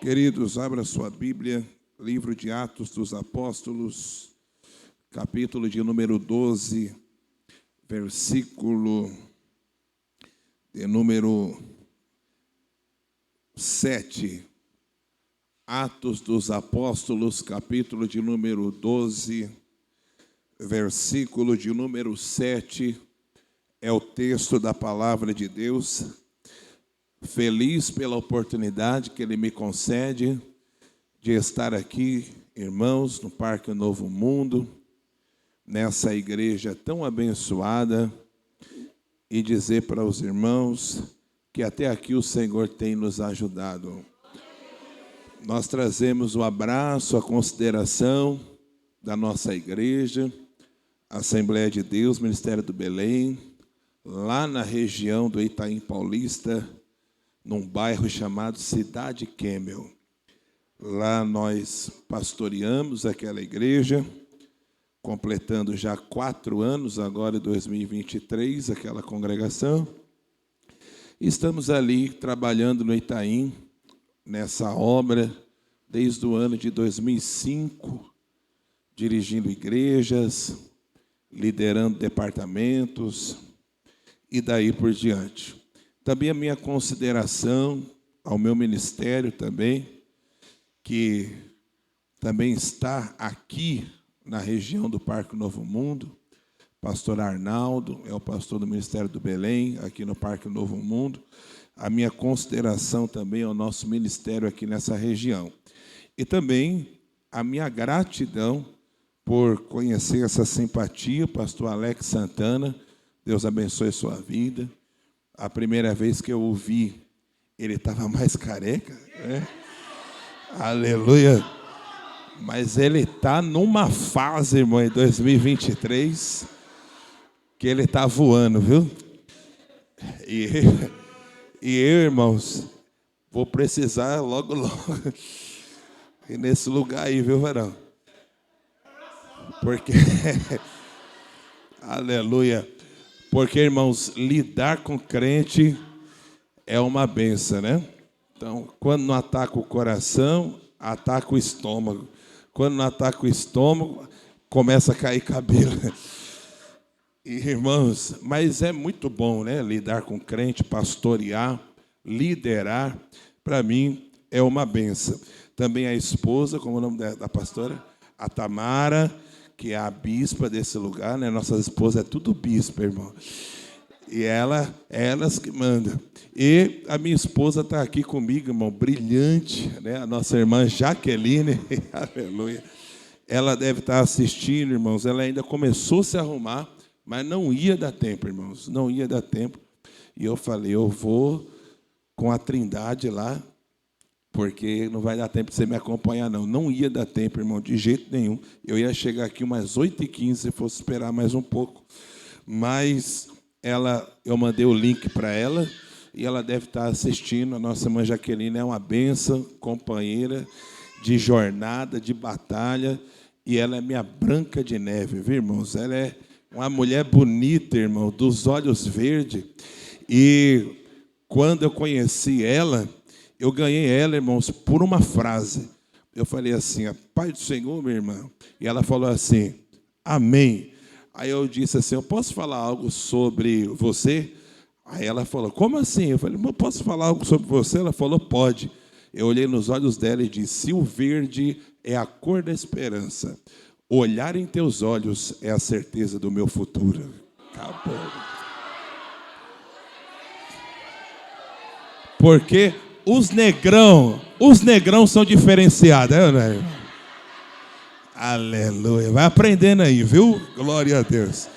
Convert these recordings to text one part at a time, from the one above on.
Queridos, abra sua Bíblia, livro de Atos dos Apóstolos, capítulo de número 12, versículo de número 7. Atos dos Apóstolos, capítulo de número 12, versículo de número 7, é o texto da palavra de Deus. Feliz pela oportunidade que Ele me concede de estar aqui, irmãos, no Parque Novo Mundo, nessa igreja tão abençoada, e dizer para os irmãos que até aqui o Senhor tem nos ajudado. Nós trazemos o abraço, a consideração da nossa igreja, Assembleia de Deus, Ministério do Belém, lá na região do Itaim Paulista, num bairro chamado Cidade Kemel. Lá nós pastoreamos aquela igreja, completando já 4 anos, agora em 2023, aquela congregação. Estamos ali trabalhando no Itaim, nessa obra, desde o ano de 2005, dirigindo igrejas, liderando departamentos e daí por diante. Também a minha consideração ao meu ministério também, que também está aqui na região do Parque Novo Mundo. Pastor Arnaldo é o pastor do Ministério do Belém, aqui no Parque Novo Mundo. A minha consideração também ao nosso ministério aqui nessa região. E também a minha gratidão por conhecer essa simpatia, pastor Alex Santana. Deus abençoe sua vida. A primeira vez que eu o vi, ele estava mais careca, né? Aleluia. Mas ele está numa fase, irmão, em 2023, que ele está voando, viu? E eu, irmãos, vou precisar logo ir nesse lugar aí, viu, varão? Porque, aleluia. Porque, irmãos, lidar com crente é uma benção, né? Então, quando não ataca o coração, ataca o estômago. Quando não ataca o estômago, começa a cair cabelo. E, irmãos, mas é muito bom, né? Lidar com crente, pastorear, liderar, para mim é uma benção. Também a esposa, como é o nome da pastora? A Tamara, que é a bispa desse lugar, né? Nossa esposa é tudo bispa, irmão. E elas que mandam. E a minha esposa está aqui comigo, irmão, brilhante, né? A nossa irmã Jaqueline, aleluia. Ela deve estar assistindo, irmãos. Ela ainda começou a se arrumar, mas não ia dar tempo, irmãos. Não ia dar tempo. E eu falei, eu vou com a Trindade lá, porque não vai dar tempo de você me acompanhar, não. Não ia dar tempo, irmão, de jeito nenhum. Eu ia chegar aqui umas 8h15, se fosse esperar mais um pouco. Mas eu mandei o link para ela, e ela deve estar assistindo. A nossa irmã Jaqueline é uma bênção, companheira de jornada, de batalha, e ela é minha Branca de Neve, viu, irmãos? Ela é uma mulher bonita, irmão, dos olhos verdes. E quando eu conheci ela, eu ganhei ela, irmãos, por uma frase. Eu falei assim, a paz do Senhor, minha irmã. E ela falou assim, amém. Aí eu disse assim, eu posso falar algo sobre você? Aí ela falou, como assim? Eu falei, eu posso falar algo sobre você? Ela falou, pode. Eu olhei nos olhos dela e disse, se o verde é a cor da esperança, olhar em teus olhos é a certeza do meu futuro. Acabou. Porque os negrão são diferenciados, né? Aleluia. Vai aprendendo aí, viu? Glória a Deus.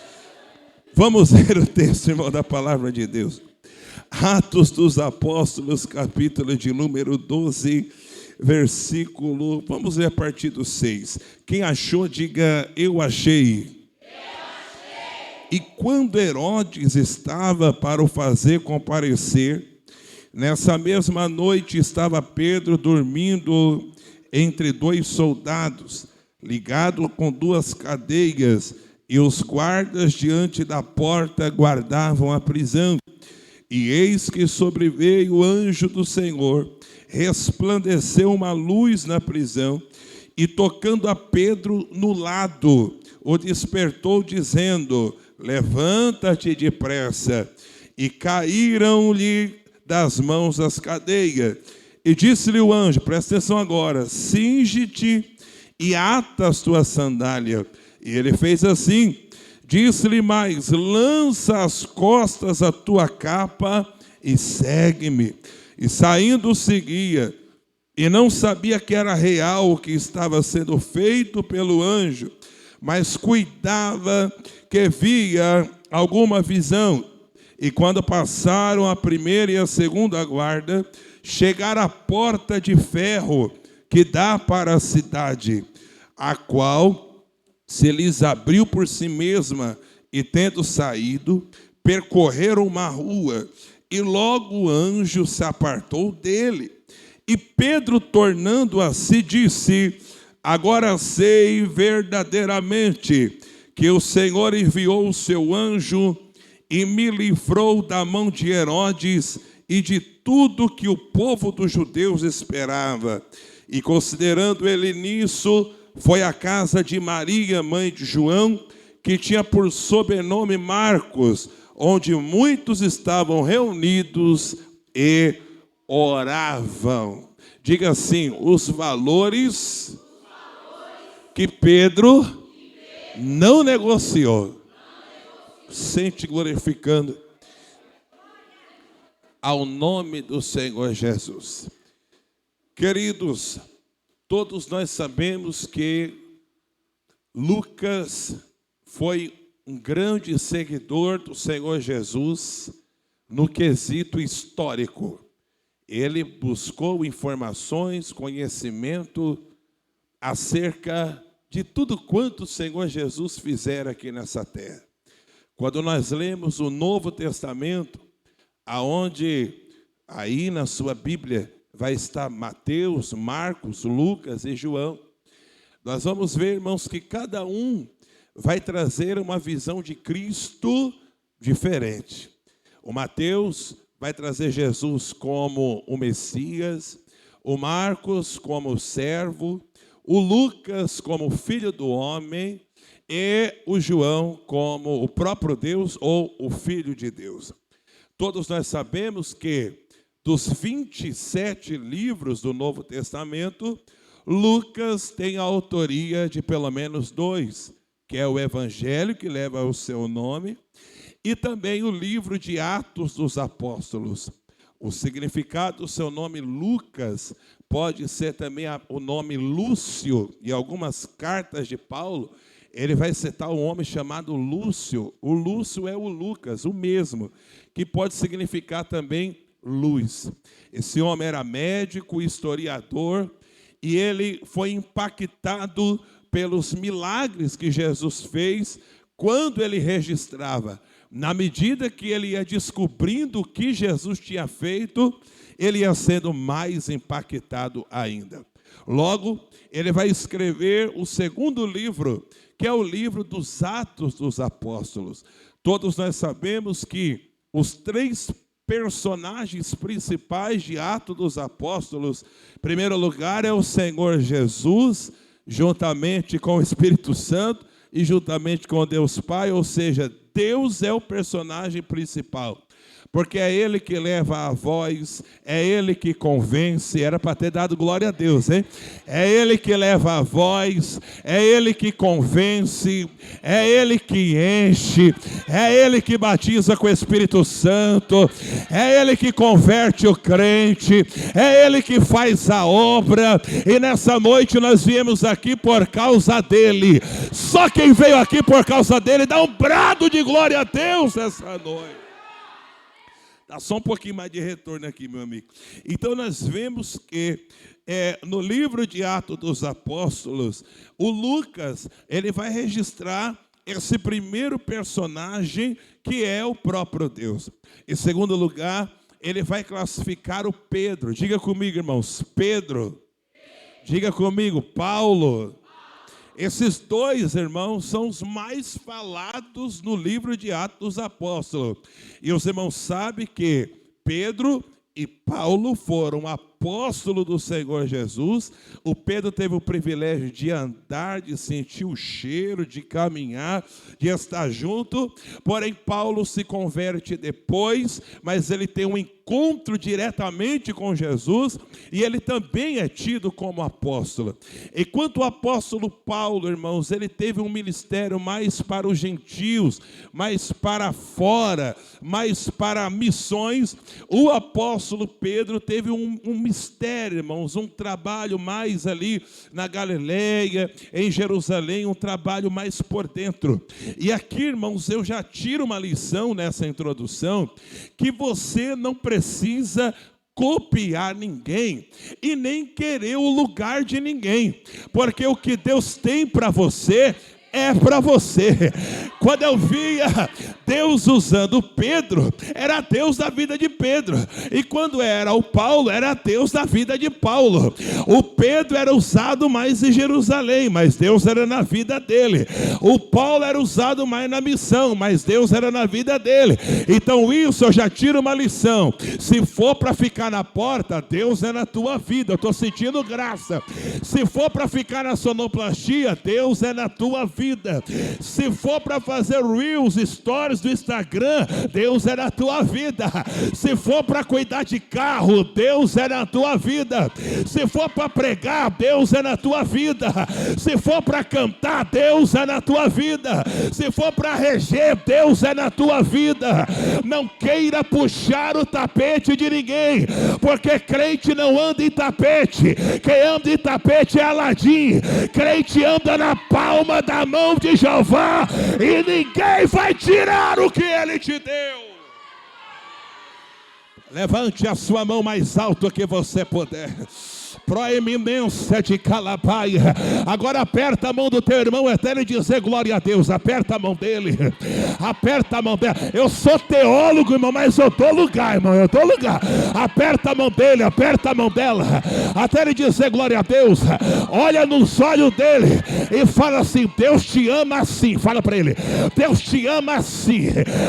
Vamos ler o texto, irmão, da palavra de Deus. Atos dos Apóstolos, capítulo de número 12, versículo... Vamos ler a partir do 6. Quem achou, diga, eu achei. E quando Herodes estava para o fazer comparecer, nessa mesma noite estava Pedro dormindo entre 2 soldados, ligado com 2 cadeias, e os guardas diante da porta guardavam a prisão. E eis que sobreveio o anjo do Senhor, resplandeceu uma luz na prisão, e tocando a Pedro no lado, o despertou, dizendo: levanta-te depressa. E caíram-lhe das mãos as cadeias. E disse-lhe o anjo, presta atenção agora: cinge-te e ata as tuas sandálias. E ele fez assim. Disse-lhe mais: lança às costas a tua capa e segue-me. E saindo seguia, e não sabia que era real o que estava sendo feito pelo anjo, mas cuidava que via alguma visão. E quando passaram a primeira e a segunda guarda, chegaram à porta de ferro que dá para a cidade, a qual se lhes abriu por si mesma, e tendo saído, percorreram uma rua, e logo o anjo se apartou dele. E Pedro, tornando a si, disse: agora sei verdadeiramente que o Senhor enviou o seu anjo e me livrou da mão de Herodes e de tudo que o povo dos judeus esperava. E considerando ele nisso, foi à casa de Maria, mãe de João, que tinha por sobrenome Marcos, onde muitos estavam reunidos e oravam. Diga assim: os valores que Pedro não negociou. Sente glorificando ao nome do Senhor Jesus. Queridos, todos nós sabemos que Lucas foi um grande seguidor do Senhor Jesus no quesito histórico. Ele buscou informações, conhecimento acerca de tudo quanto o Senhor Jesus fizera aqui nessa terra. Quando nós lemos o Novo Testamento, aonde aí na sua Bíblia vai estar Mateus, Marcos, Lucas e João, nós vamos ver, irmãos, que cada um vai trazer uma visão de Cristo diferente. O Mateus vai trazer Jesus como o Messias, o Marcos como o servo, o Lucas como o filho do homem e o João como o próprio Deus ou o Filho de Deus. Todos nós sabemos que dos 27 livros do Novo Testamento, Lucas tem a autoria de pelo menos 2, que é o Evangelho, que leva o seu nome, e também o livro de Atos dos Apóstolos. O significado do seu nome Lucas pode ser também o nome Lúcio. Em algumas cartas de Paulo, ele vai citar um homem chamado Lúcio. O Lúcio é o Lucas, o mesmo, que pode significar também luz. Esse homem era médico, historiador, e ele foi impactado pelos milagres que Jesus fez quando ele registrava. Na medida que ele ia descobrindo o que Jesus tinha feito, ele ia sendo mais impactado ainda. Logo, ele vai escrever o segundo livro, que é o livro dos Atos dos Apóstolos. Todos nós sabemos que os 3 personagens principais de Atos dos Apóstolos, em primeiro lugar, é o Senhor Jesus, juntamente com o Espírito Santo e juntamente com Deus Pai, ou seja, Deus é o personagem principal, porque é Ele que leva a voz, é Ele que convence. Era para ter dado glória a Deus, hein? É Ele que leva a voz, é Ele que convence, é Ele que enche, é Ele que batiza com o Espírito Santo, é Ele que converte o crente, é Ele que faz a obra, e nessa noite nós viemos aqui por causa dEle. Só quem veio aqui por causa dEle, dá um brado de glória a Deus essa noite. Dá só um pouquinho mais de retorno aqui, meu amigo. Então nós vemos que no livro de Atos dos Apóstolos, o Lucas, ele vai registrar esse primeiro personagem que é o próprio Deus. Em segundo lugar, ele vai classificar o Pedro. Diga comigo, irmãos, Pedro. Diga comigo, Paulo. Esses 2, irmãos, são os mais falados no livro de Atos dos Apóstolos. E os irmãos sabem que Pedro e Paulo foram apóstolo do Senhor Jesus. O Pedro teve o privilégio de andar, de sentir o cheiro, de caminhar, de estar junto. Porém, Paulo se converte depois, mas ele tem um encontro diretamente com Jesus e ele também é tido como apóstolo. Enquanto o apóstolo Paulo, irmãos, ele teve um ministério mais para os gentios, mais para fora, mais para missões, o apóstolo Pedro teve um mistério, irmãos, um trabalho mais ali na Galileia, em Jerusalém, um trabalho mais por dentro. E aqui, irmãos, eu já tiro uma lição nessa introdução, que você não precisa copiar ninguém e nem querer o lugar de ninguém, porque o que Deus tem para você é para você. Quando eu via Deus usando Pedro, era Deus da vida de Pedro. E quando era o Paulo, era Deus da vida de Paulo. O Pedro era usado mais em Jerusalém, mas Deus era na vida dele. O Paulo era usado mais na missão, mas Deus era na vida dele. Então isso eu já tiro uma lição. Se for para ficar na porta, Deus é na tua vida. Eu estou sentindo graça. Se for para ficar na sonoplastia, Deus é na tua vida. Se for para fazer reels, stories do Instagram, Deus é na tua vida. Se for para cuidar de carro, Deus é na tua vida. Se for para pregar, Deus é na tua vida. Se for para cantar, Deus é na tua vida. Se for para reger, Deus é na tua vida. Não queira puxar o tapete de ninguém, porque crente não anda em tapete. Quem anda em tapete é Aladim. Crente anda na palma da mão de Jeová e ninguém vai tirar o que ele te deu. Levante a sua mão mais alto que você puder. Proeminência de Calabaia. Agora aperta a mão do teu irmão eterno e dizer glória a Deus. Aperta a mão dele. Aperta a mão dela. Eu sou teólogo, irmão, mas eu dou lugar, irmão. Eu dou lugar. Aperta a mão dele, aperta a mão dela. Até ele dizer glória a Deus. Olha nos olhos dele e fala assim: Deus te ama assim. Fala para ele: Deus te ama assim.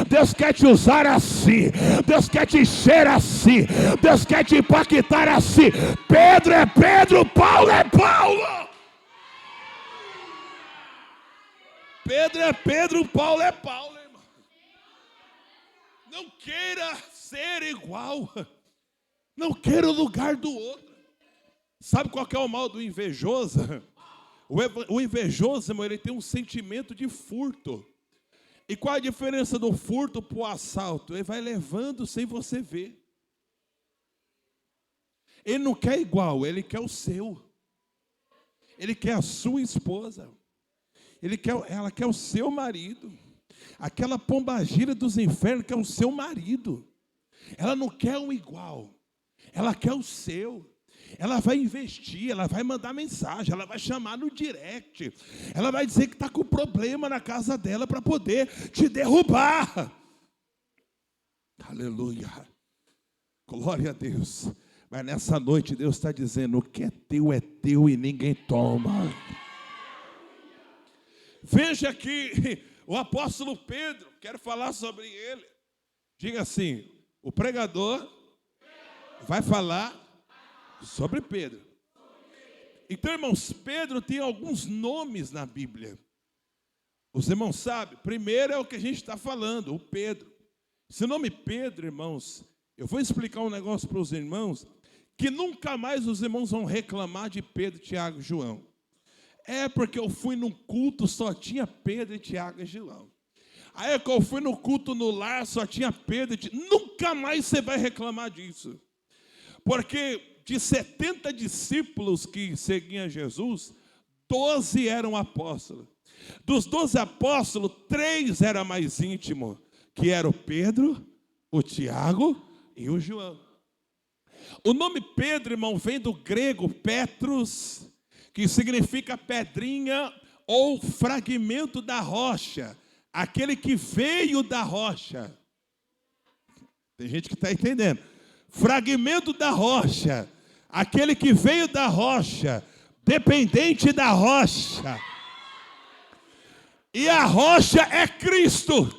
Deus quer te usar assim. Deus quer te encher assim. Deus quer te impactar assim. Pedro é Pedro, Paulo é Paulo. Pedro é Pedro, Paulo é Paulo, irmão. Não queira ser igual. Não queira o lugar do outro. Sabe qual que é o mal do invejoso? O invejoso, irmão, ele tem um sentimento de furto. E qual a diferença do furto para o assalto? Ele vai levando sem você ver. Ele não quer igual, ele quer o seu. Ele quer a sua esposa. Ela quer o seu marido. Aquela pombagira dos infernos quer o seu marido. Ela não quer um igual. Ela quer o seu. Ela vai investir, ela vai mandar mensagem, ela vai chamar no direct. Ela vai dizer que está com problema na casa dela para poder te derrubar. Aleluia. Glória a Deus. Mas nessa noite Deus está dizendo: o que é teu e ninguém toma. Veja aqui o apóstolo Pedro, quero falar sobre ele. Diga assim: o pregador vai falar sobre Pedro. Então, irmãos, Pedro tem alguns nomes na Bíblia. Os irmãos sabem, primeiro é o que a gente está falando, o Pedro. Esse nome Pedro, irmãos, eu vou explicar um negócio para os irmãos, que nunca mais os irmãos vão reclamar de Pedro, Tiago e João. É porque eu fui num culto, só tinha Pedro, Tiago e João. Aí que eu fui no culto no lar, só tinha Pedro e Tiago. Nunca mais você vai reclamar disso. Porque de 70 discípulos que seguiam Jesus, 12 eram apóstolos. Dos 12 apóstolos, 3 eram mais íntimos, que eram o Pedro, o Tiago e o João. O nome Pedro, irmão, vem do grego Petros, que significa pedrinha ou fragmento da rocha, aquele que veio da rocha. Tem gente que está entendendo. Fragmento da rocha, aquele que veio da rocha, dependente da rocha. E a rocha é Cristo.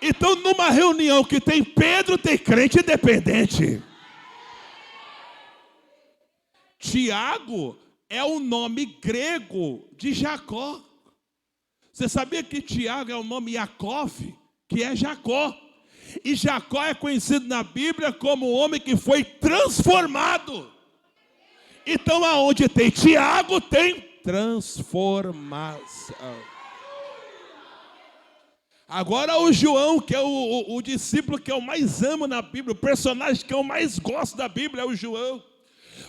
Então, numa reunião que tem Pedro, tem crente independente. Tiago é o nome grego de Jacó. Você sabia que Tiago é o nome Yaakov, que é Jacó? E Jacó é conhecido na Bíblia como o homem que foi transformado. Então, aonde tem Tiago, tem transformação. Agora o João, que é o discípulo que eu mais amo na Bíblia, o personagem que eu mais gosto da Bíblia é o João.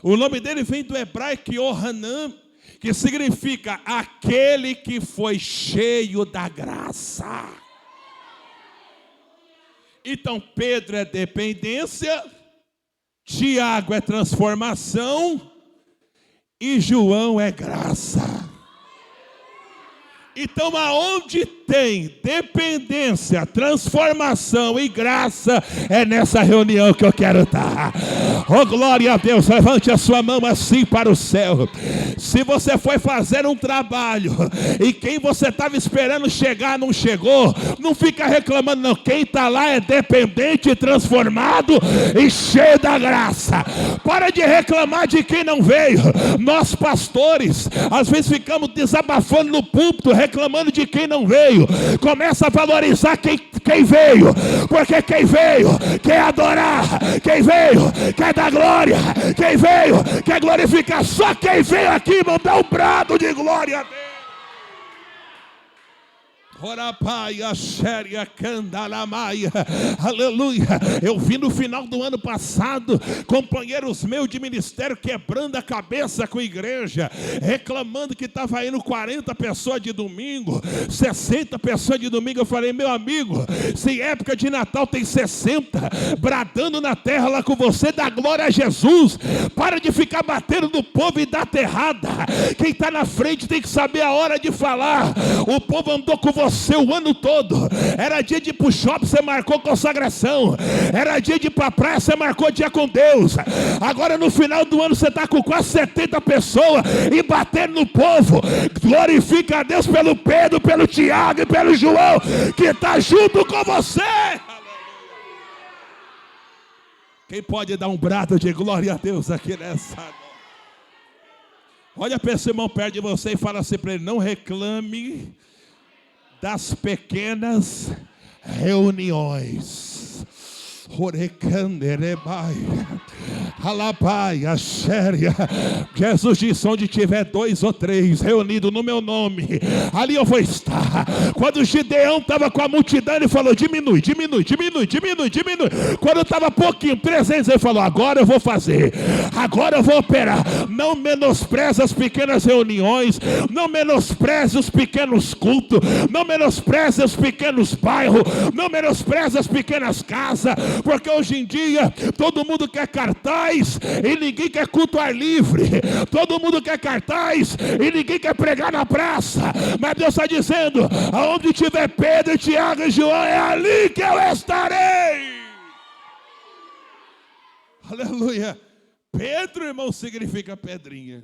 O nome dele vem do hebraico Yohanan, que significa aquele que foi cheio da graça. Então Pedro é dependência, Tiago é transformação e João é graça. Então, aonde tem dependência, transformação e graça, é nessa reunião que eu quero estar. Oh, glória a Deus, levante a sua mão assim para o céu. Se você foi fazer um trabalho e quem você estava esperando chegar não chegou, não fica reclamando não. Quem está lá é dependente, transformado e cheio da graça. Para de reclamar de quem não veio. Nós pastores, às vezes ficamos desabafando no púlpito, reclamando de quem não veio. Começa a valorizar quem veio, porque quem veio quer adorar, quem veio quer dar glória, quem veio quer glorificar. Só quem veio aqui, irmão, dá um brado de glória a Deus. Aleluia. Eu vi no final do ano passado companheiros meus de ministério quebrando a cabeça com a igreja, reclamando que estava indo 40 pessoas de domingo, 60 pessoas de domingo. Eu falei, meu amigo, se época de Natal tem 60 bradando na terra lá com você, dá glória a Jesus. Para de ficar batendo no povo e dar terrada. Quem está na frente tem que saber a hora de falar. O povo andou com você o ano todo. Era dia de ir pro shopping, você marcou consagração. Era dia de ir pra praia, você marcou dia com Deus. Agora no final do ano você está com quase 70 pessoas e batendo no povo. Glorifica a Deus pelo Pedro, pelo Tiago e pelo João, que está junto com você. Quem pode dar um brado de glória a Deus aqui nessa noite? Olha para esse irmão perto de você e fala assim para ele: não reclame das pequenas reuniões. Jesus disse: onde tiver 2 ou 3 reunidos no meu nome, ali eu vou estar. Quando Gideão estava com a multidão, ele falou: diminui. Quando estava pouquinho, 300, ele falou: agora eu vou fazer, agora eu vou operar. Não menospreze as pequenas reuniões, não menospreze os pequenos cultos, não menospreze os pequenos bairros, não menospreze as pequenas casas, porque hoje em dia todo mundo quer cartaz e ninguém quer culto ar livre. Todo mundo quer cartaz e ninguém quer pregar na praça. Mas Deus está dizendo: aonde tiver Pedro, Tiago e João, é ali que eu estarei. Aleluia. Pedro, irmão, significa pedrinha.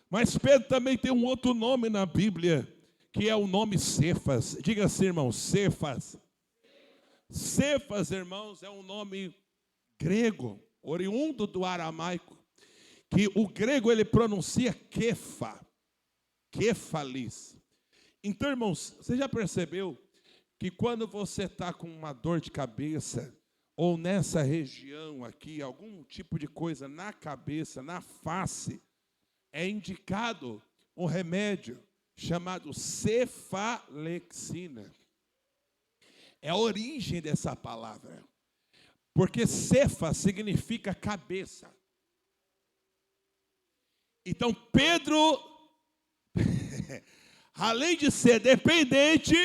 Mas Pedro também tem um outro nome na Bíblia, que é o nome Cefas. Diga assim, irmão, Cefas. Cefas, irmãos, é um nome grego, oriundo do aramaico, que o grego ele pronuncia Kefa, Kefalis. Então, irmãos, você já percebeu que quando você está com uma dor de cabeça, ou nessa região aqui, algum tipo de coisa na cabeça, na face, é indicado um remédio chamado cefalexina. É a origem dessa palavra, porque cefa significa cabeça. Então Pedro, além de ser dependente,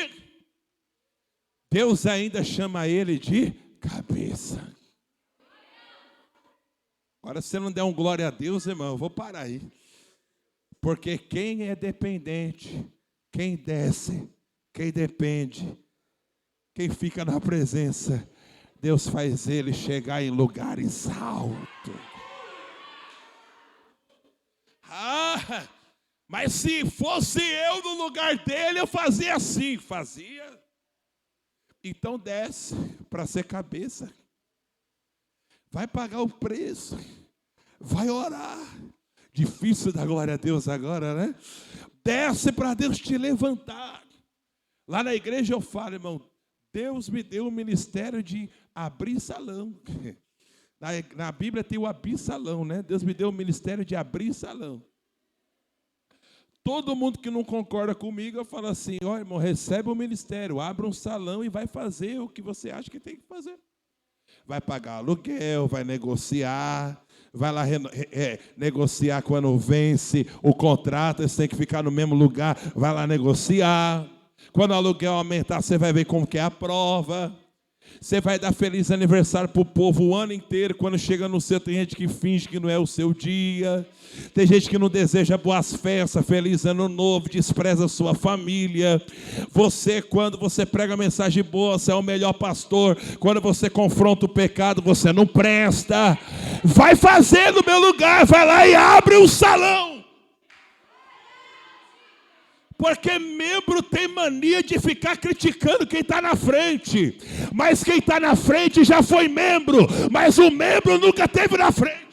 Deus ainda chama ele de cabeça. Agora, se você não der um glória a Deus, irmão, eu vou parar aí. Porque quem é dependente, quem desce, quem depende, quem fica na presença, Deus faz ele chegar em lugares altos. Mas se fosse eu no lugar dele, eu fazia assim, fazia. Então desce para ser cabeça. Vai pagar o preço. Vai orar. Difícil dar glória a Deus agora, né? Desce para Deus te levantar. Lá na igreja eu falo, irmão, Deus me deu o ministério de abrir salão. Na Bíblia tem o abrir salão, né? Deus me deu o ministério de abrir salão. Todo mundo que não concorda comigo, eu falo assim, ó, irmão, recebe o ministério, abre um salão e vai fazer o que você acha que tem que fazer. Vai pagar aluguel, vai negociar, vai lá negociar quando vence o contrato, você tem que ficar no mesmo lugar, vai lá negociar. Quando o aluguel aumentar, você vai ver como que é a prova. Você vai dar feliz aniversário para o povo o ano inteiro. Quando chega no seu, tem gente que finge que não é o seu dia. Tem gente que não deseja boas festas, feliz ano novo, despreza a sua família. Você, quando você prega mensagem boa, você é o melhor pastor. Quando você confronta o pecado, você não presta. Vai fazer no meu lugar, vai lá e abre o salão. Porque membro tem mania de ficar criticando quem está na frente. Mas quem está na frente já foi membro. Mas o membro nunca esteve na frente.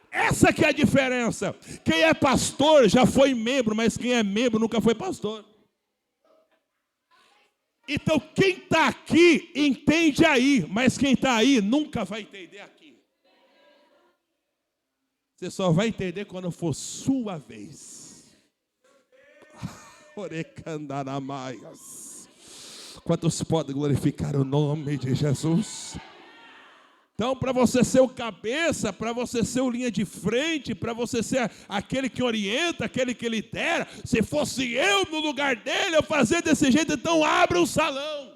Essa que é a diferença. Quem é pastor já foi membro, mas quem é membro nunca foi pastor. Então quem está aqui entende aí, mas quem está aí nunca vai entender aqui. Você só vai entender quando for sua vez. Quantos podem glorificar o nome de Jesus? Então, para você ser o cabeça, para você ser o linha de frente, para você ser aquele que orienta, aquele que lidera, se fosse eu no lugar dele, eu fazia desse jeito, então abre o salão.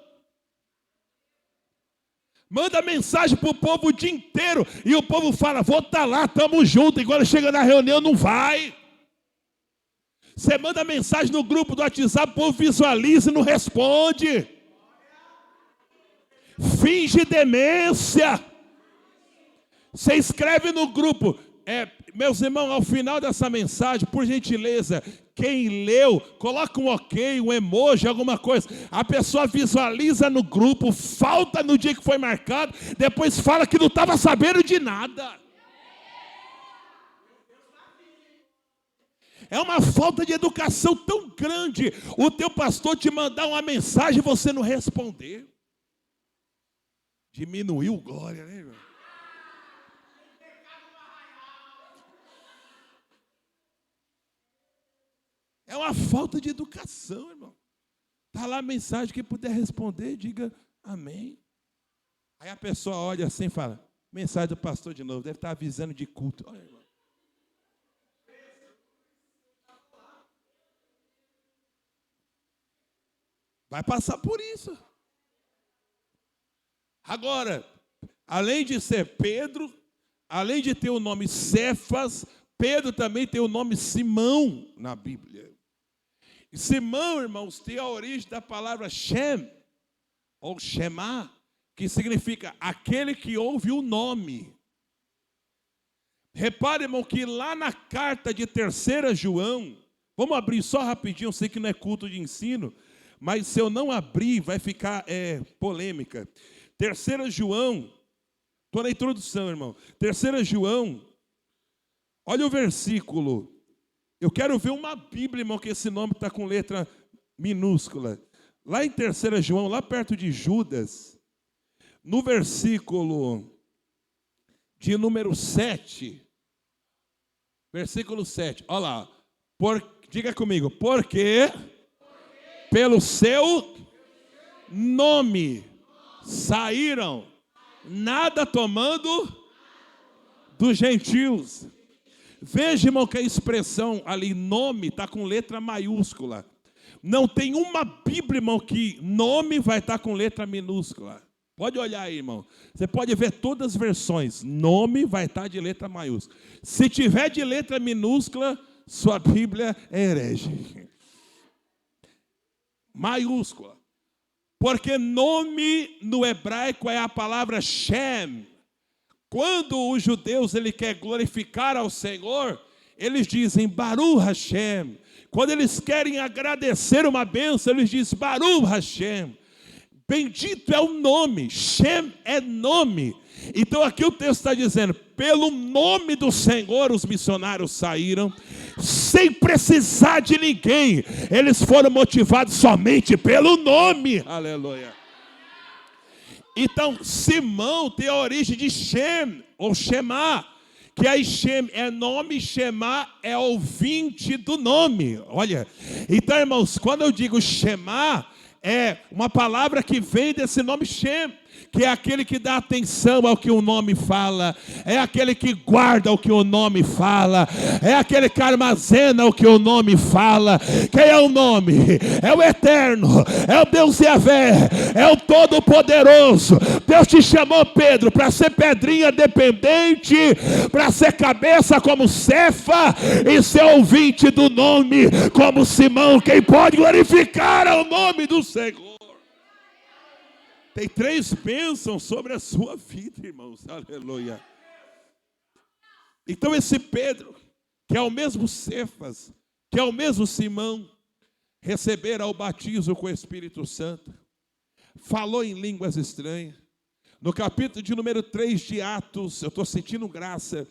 Manda mensagem para o povo o dia inteiro, e o povo fala, vou estar lá, estamos juntos, e quando chega na reunião não vai. Você manda mensagem no grupo do WhatsApp, o povo visualiza e não responde. Finge demência. Você escreve no grupo. Meus irmãos, ao final dessa mensagem, por gentileza, quem leu, coloca um ok, um emoji, alguma coisa. A pessoa visualiza no grupo, falta no dia que foi marcado, depois fala que não estava sabendo de nada. É uma falta de educação tão grande o teu pastor te mandar uma mensagem e você não responder. Diminuiu glória, né, irmão? É uma falta de educação, irmão. Está lá a mensagem, quem puder responder, diga amém. Aí a pessoa olha assim e fala, mensagem do pastor de novo, deve estar avisando de culto. Olha, irmão. Vai passar por isso. Agora, além de ser Pedro, além de ter o nome Cefas, Pedro também tem o nome Simão na Bíblia. E Simão, irmãos, tem a origem da palavra Shem, ou Shema, que significa aquele que ouve o nome. Repare, irmão, que lá na carta de 3 João, vamos abrir só rapidinho, eu sei que não é culto de ensino, mas se eu não abrir, vai ficar polêmica. 3 João, estou na introdução, irmão. 3 João, olha o versículo. Eu quero ver uma Bíblia, irmão, que esse nome está com letra minúscula. Lá em 3 João, lá perto de Judas, no versículo de número 7. Versículo 7, olha lá. Diga comigo, porque pelo seu nome saíram, nada tomando dos gentios. Veja, irmão, que a expressão ali, nome, está com letra maiúscula. Não tem uma Bíblia, irmão, que nome vai estar com letra minúscula. Pode olhar aí, irmão. Você pode ver todas as versões. Nome vai estar de letra maiúscula. Se tiver de letra minúscula, sua Bíblia é herege. Maiúscula. Porque nome no hebraico é a palavra Shem. Quando os judeus ele quer glorificar ao Senhor, eles dizem Baruch Hashem. Quando eles querem agradecer uma bênção, eles dizem Baruch Hashem. Bendito é o nome, Shem é nome. Então aqui o texto está dizendo, pelo nome do Senhor os missionários saíram, sem precisar de ninguém. Eles foram motivados somente pelo nome. Aleluia. Então Simão tem a origem de Shem, ou Shema, que aí Shem é nome, Shema é ouvinte do nome. Olha, então irmãos, quando eu digo Shema, é uma palavra que vem desse nome Shem, que é aquele que dá atenção ao que o nome fala, é aquele que guarda o que o nome fala, é aquele que armazena o que o nome fala. Quem é o nome? É o Eterno, é o Deus Yahvé, é o Todo-Poderoso. Deus te chamou, Pedro, para ser pedrinha dependente, para ser cabeça como Cefa e ser ouvinte do nome como Simão. Quem pode glorificar é o nome do Senhor. Tem 3 bênçãos sobre a sua vida, irmãos. Aleluia. Então esse Pedro, que é o mesmo Cefas, que é o mesmo Simão, receberá o batismo com o Espírito Santo, falou em línguas estranhas. No capítulo de número 3 de Atos, eu estou sentindo graça,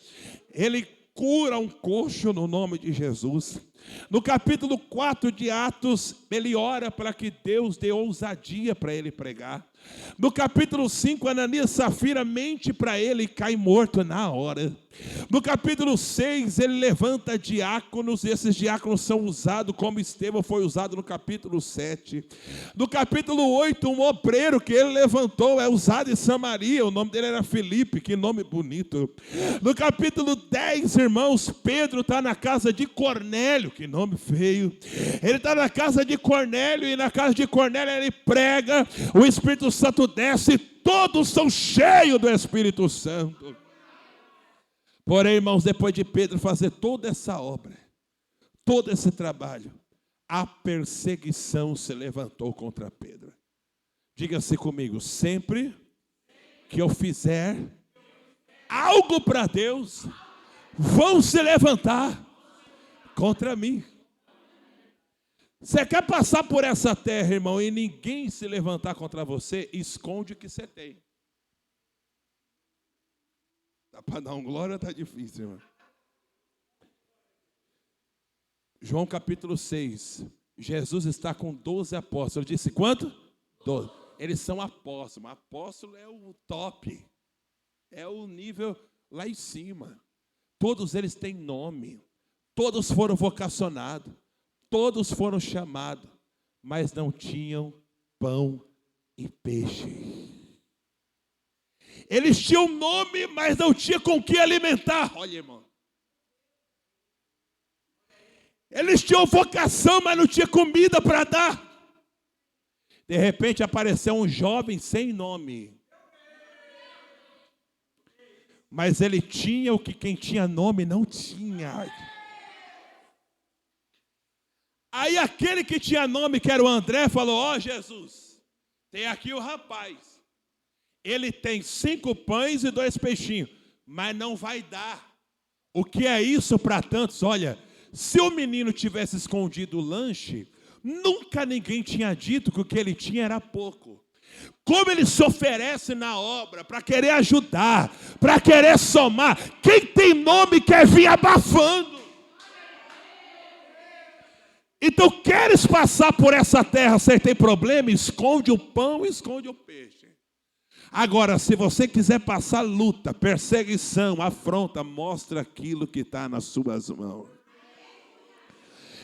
ele cura um coxo no nome de Jesus. No capítulo 4 de Atos, ele ora para que Deus dê ousadia para ele pregar. No capítulo 5, Ananias e Safira mente para ele e cai morto na hora. No capítulo 6, ele levanta diáconos, e esses diáconos são usados como Estevão foi usado no capítulo 7. No capítulo 8, um obreiro que ele levantou é usado em Samaria, o nome dele era Filipe, que nome bonito. No capítulo 10, irmãos, Pedro está na casa de Cornélio, que nome feio. Ele está na casa de Cornélio, e na casa de Cornélio ele prega, o Espírito Santo desce, todos são cheios do Espírito Santo. Porém, irmãos, depois de Pedro fazer toda essa obra, todo esse trabalho, a perseguição se levantou contra Pedro. Diga-se comigo, sempre que eu fizer algo para Deus, vão se levantar contra mim. Você quer passar por essa terra, irmão, e ninguém se levantar contra você, esconde o que você tem. Dá para dar um glória, está difícil, irmão. João capítulo 6, Jesus está com 12 apóstolos. Ele disse quanto? 12. Eles são apóstolos. Apóstolo é o top, é o nível lá em cima. Todos eles têm nome, todos foram vocacionados, todos foram chamados, mas não tinham pão e peixe. Eles tinham nome, mas não tinham com que alimentar. Olha, irmão. Eles tinham vocação, mas não tinha comida para dar. De repente apareceu um jovem sem nome. Mas ele tinha o que quem tinha nome não tinha. Aí aquele que tinha nome, que era o André, falou: ó, Jesus, tem aqui o rapaz. Ele tem 5 pães e 2 peixinhos, mas não vai dar. O que é isso para tantos? Olha, se o menino tivesse escondido o lanche, nunca ninguém tinha dito que o que ele tinha era pouco. Como ele se oferece na obra para querer ajudar, para querer somar. Quem tem nome quer vir abafando. Então, queres passar por essa terra sem ter problema? Esconde o pão, esconde o peixe. Agora, se você quiser passar luta, perseguição, afronta, mostra aquilo que está nas suas mãos.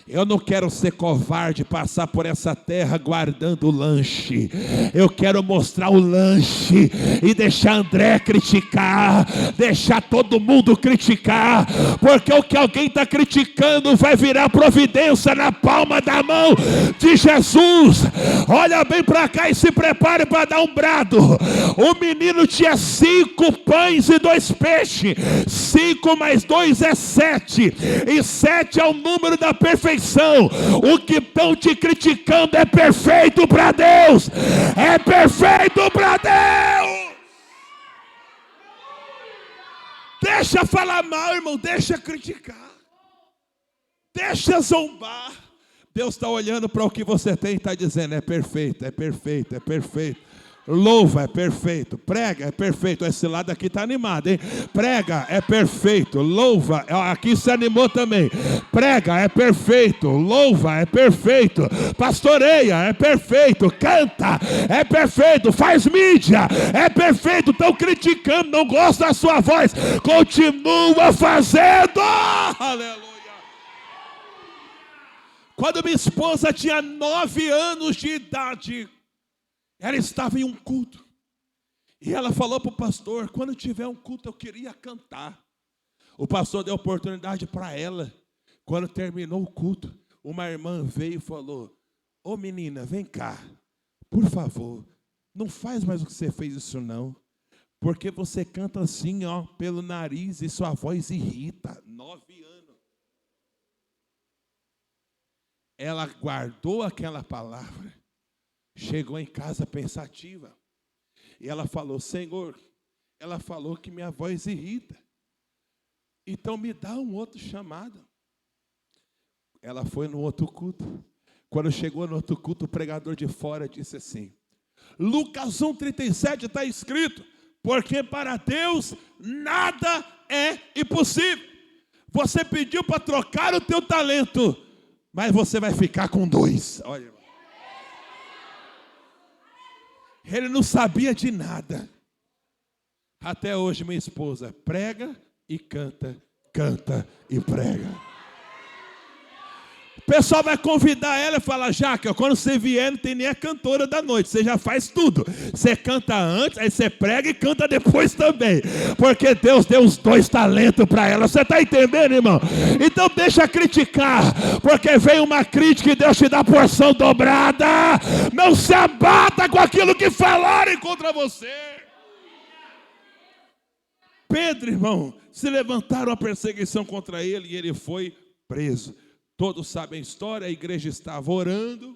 Eu não quero ser covarde, passar por essa terra guardando o lanche. Eu quero mostrar o lanche e deixar André criticar, deixar todo mundo criticar, porque o que alguém está criticando vai virar providência na palma da mão de Jesus. Olha bem para cá e se prepare para dar um brado. O menino tinha 5 pães e 2 peixes. 5 mais 2 é 7. E 7 é o número da perfeição. O que estão te criticando é perfeito para Deus. É perfeito para Deus. Deixa falar mal, irmão. Deixa criticar. Deixa zombar. Deus está olhando para o que você tem e está dizendo: é perfeito, é perfeito, é perfeito. Louva, é perfeito. Prega, é perfeito. Esse lado aqui está animado, hein? Prega, é perfeito. Louva, aqui se animou também. Prega, é perfeito. Louva, é perfeito. Pastoreia, é perfeito. Canta, é perfeito. Faz mídia, é perfeito. Estão criticando, não gostam da sua voz. Continua fazendo. Aleluia. Quando minha esposa tinha 9 anos de idade, ela estava em um culto. E ela falou para o pastor: quando tiver um culto eu queria cantar. O pastor deu oportunidade para ela. Quando terminou o culto, uma irmã veio e falou: ô menina, vem cá, por favor, não faz mais o que você fez isso não. Porque você canta assim, ó, pelo nariz e sua voz irrita. 9 anos. Ela guardou aquela palavra. Chegou em casa pensativa. E ela falou: Senhor, ela falou que minha voz irrita. Então me dá um outro chamado. Ela foi no outro culto. Quando chegou no outro culto, o pregador de fora disse assim: Lucas 1,37 está escrito: porque para Deus nada é impossível. Você pediu para trocar o teu talento, mas você vai ficar com 2. Olha. Ele não sabia de nada. Até hoje minha esposa prega e canta, canta e prega. O pessoal vai convidar ela e falar: Jaque, quando você vier não tem nem a cantora da noite, você já faz tudo. Você canta antes, aí você prega e canta depois também. Porque Deus deu os 2 talentos para ela. Você está entendendo, irmão? Então deixa criticar, porque vem uma crítica e Deus te dá porção dobrada. Não se abata com aquilo que falarem contra você. Pedro, irmão, se levantaram a perseguição contra ele e ele foi preso. Todos sabem a história, a igreja estava orando,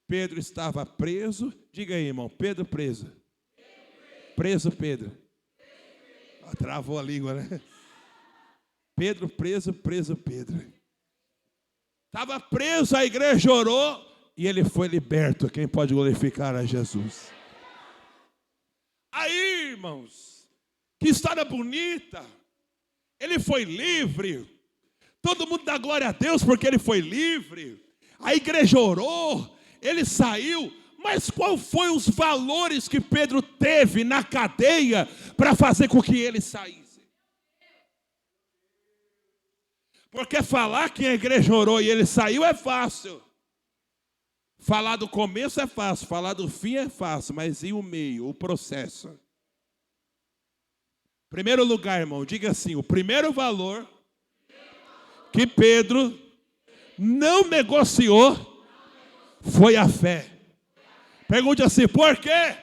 Pedro estava preso. Diga aí, irmão, Pedro preso. Preso, Pedro. Travou a língua, né? Pedro preso, Pedro. Estava preso, a igreja orou e ele foi liberto. Quem pode glorificar a Jesus? Aí, irmãos, que história bonita. Ele foi livre. Todo mundo dá glória a Deus porque ele foi livre. A igreja orou, ele saiu. Mas qual foi os valores que Pedro teve na cadeia para fazer com que ele saísse? Porque falar que a igreja orou e ele saiu é fácil. Falar do começo é fácil, falar do fim é fácil, mas e o meio, o processo? Primeiro lugar, irmão, diga assim: o primeiro valor que Pedro não negociou foi a fé. Pergunte assim: por quê?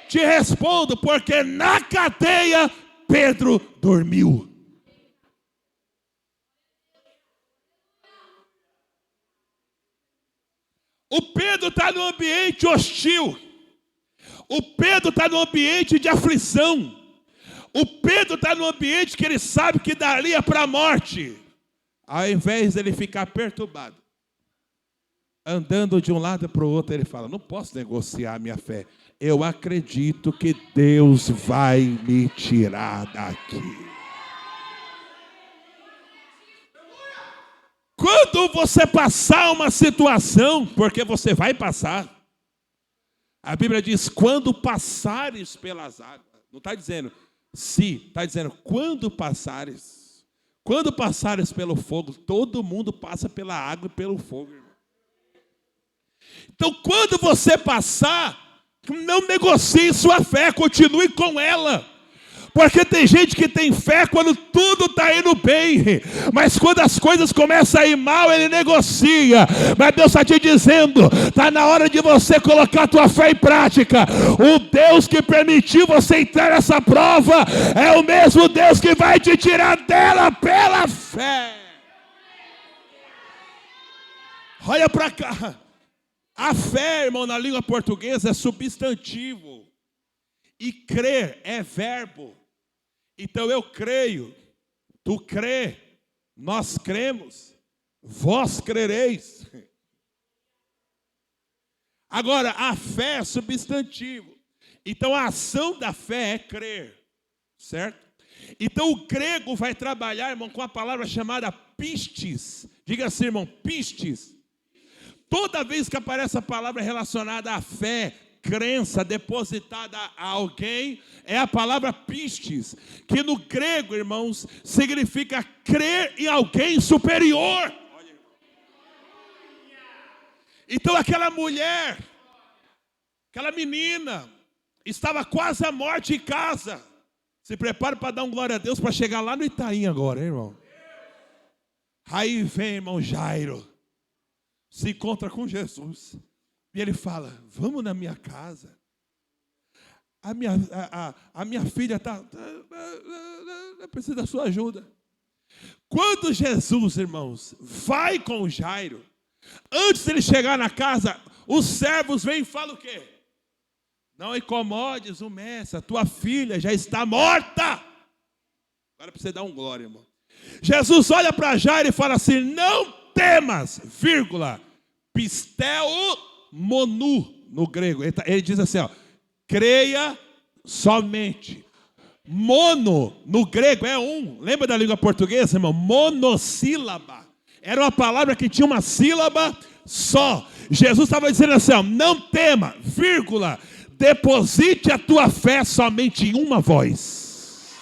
Te respondo: porque na cadeia Pedro dormiu. O Pedro está no ambiente hostil. O Pedro está no ambiente de aflição. O Pedro está no ambiente que ele sabe que daria para a morte. Ao invés dele ficar perturbado, andando de um lado para o outro, ele fala: não posso negociar a minha fé. Eu acredito que Deus vai me tirar daqui. Quando você passar uma situação, porque você vai passar, a Bíblia diz: quando passares pelas águas. Não está dizendo se, está dizendo quando passares. Quando passares pelo fogo, todo mundo passa pela água e pelo fogo, irmão. Então, quando você passar, não negocie sua fé, continue com ela. Porque tem gente que tem fé quando tudo está indo bem, mas quando as coisas começam a ir mal, ele negocia. Mas Deus está te dizendo: está na hora de você colocar a tua fé em prática. O Deus que permitiu você entrar nessa prova é o mesmo Deus que vai te tirar dela pela fé. Olha para cá. A fé, irmão, na língua portuguesa é substantivo e crer é verbo. Então eu creio, tu crê, nós cremos, vós crereis. Agora, a fé é substantivo. Então, a ação da fé é crer, certo? Então, o grego vai trabalhar, irmão, com a palavra chamada pistis. Diga assim, irmão, pistis. Toda vez que aparece a palavra relacionada à fé, crença depositada a alguém, é a palavra pistis, que no grego, irmãos, significa crer em alguém superior. Então aquela mulher, aquela menina, estava quase à morte em casa. Se prepare para dar um glória a Deus para chegar lá no Itaim agora, hein, irmão? Aí vem, irmão Jairo, se encontra com Jesus. E ele fala, vamos na minha casa. A minha filha precisa da sua ajuda. Quando Jesus, irmãos, vai com o Jairo, antes de ele chegar na casa, os servos vêm e falam o quê? Não incomodes o mestre, a tua filha já está morta. Agora precisa dar um glória, irmão. Jesus olha para Jairo e fala assim, não temas, vírgula, pisteu monu, no grego. Ele diz assim, ó, creia somente. Mono, no grego, é um. Lembra da língua portuguesa, irmão? Monossílaba. Era uma palavra que tinha uma sílaba só. Jesus estava dizendo assim, ó, não tema, vírgula, deposite a tua fé somente em uma voz.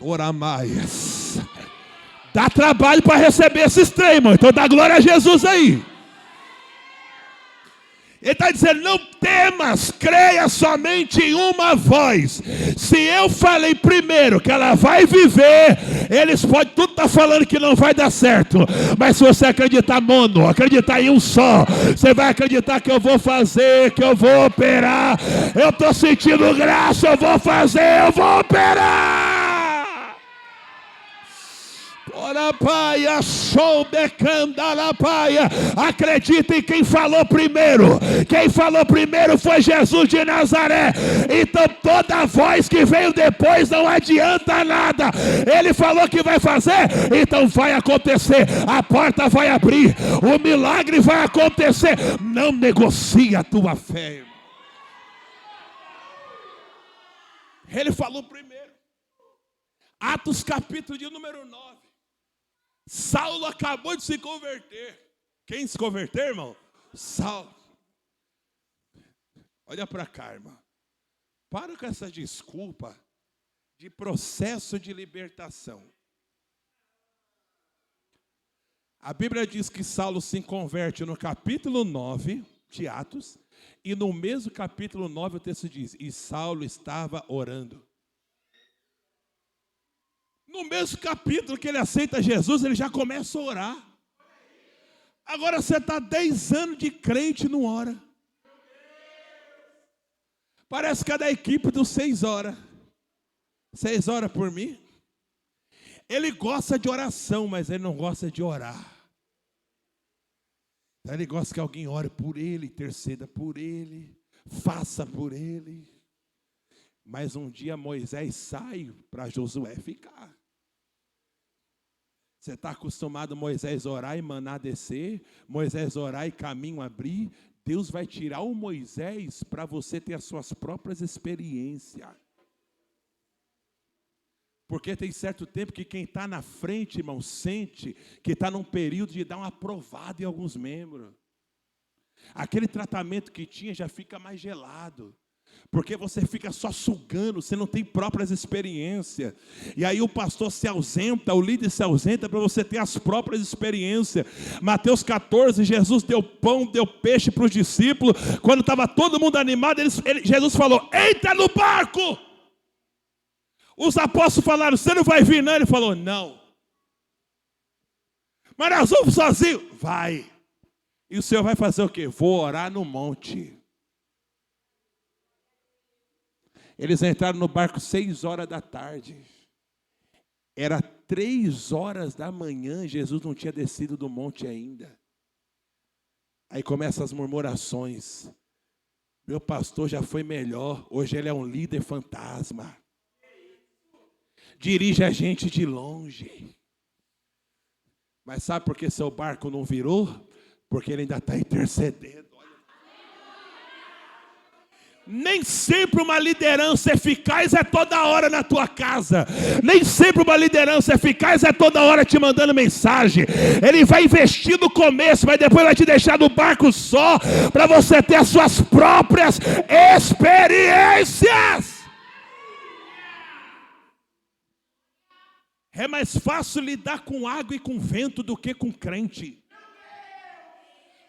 Oramaias. Dá trabalho para receber esses três, irmão. Então dá glória a Jesus aí. Ele está dizendo, não temas, creia somente em uma voz. Se eu falei primeiro que ela vai viver, eles podem tudo estar falando que não vai dar certo. Mas se você acreditar mono, acreditar em um só, você vai acreditar que eu vou fazer, que eu vou operar. Eu estou sentindo graça, eu vou fazer, eu vou operar. Orapaia, show de candalapaia. Acredita em quem falou primeiro. Quem falou primeiro foi Jesus de Nazaré. Então toda voz que veio depois não adianta nada. Ele falou que vai fazer, então vai acontecer. A porta vai abrir, o milagre vai acontecer. Não negocie a tua fé, irmão. Ele falou primeiro. Atos capítulo de número 9. Saulo acabou de se converter. Quem se converter, irmão? Saulo. Olha para cá, irmão. Para com essa desculpa de processo de libertação. A Bíblia diz que Saulo se converte no capítulo 9 de Atos. E no mesmo capítulo 9 o texto diz, e Saulo estava orando. No mesmo capítulo que ele aceita Jesus, ele já começa a orar. Agora você está 10 anos de crente e não ora. Parece que é da equipe dos 6 horas. 6 horas por mim? Ele gosta de oração, mas ele não gosta de orar. Ele gosta que alguém ore por ele, interceda por ele, faça por ele. Mas um dia Moisés sai para Josué ficar. Você está acostumado a Moisés orar e maná descer, Moisés orar e caminho abrir. Deus vai tirar o Moisés para você ter as suas próprias experiências. Porque tem certo tempo que quem está na frente, irmão, sente que está num período de dar uma aprovada em alguns membros. Aquele tratamento que tinha já fica mais gelado. Porque você fica só sugando, você não tem próprias experiências. E aí o pastor se ausenta, o líder se ausenta para você ter as próprias experiências. Mateus 14, Jesus deu pão, deu peixe para os discípulos. Quando estava todo mundo animado, Jesus falou, entra no barco. Os apóstolos falaram, você não vai vir não? Ele falou, não. Mas nós vamos sozinhos? Vai. E o Senhor vai fazer o quê? Vou orar no monte. Eles entraram no barco 6 horas da tarde. Era 3 horas da manhã, Jesus não tinha descido do monte ainda. Aí começam as murmurações. Meu pastor já foi melhor, hoje ele é um líder fantasma. Dirige a gente de longe. Mas sabe por que seu barco não virou? Porque ele ainda está intercedendo. Nem sempre uma liderança eficaz é toda hora na tua casa. Nem sempre uma liderança eficaz é toda hora te mandando mensagem. Ele vai investir no começo, mas depois vai te deixar no barco só, para você ter as suas próprias experiências. É mais fácil lidar com água e com vento do que com crente.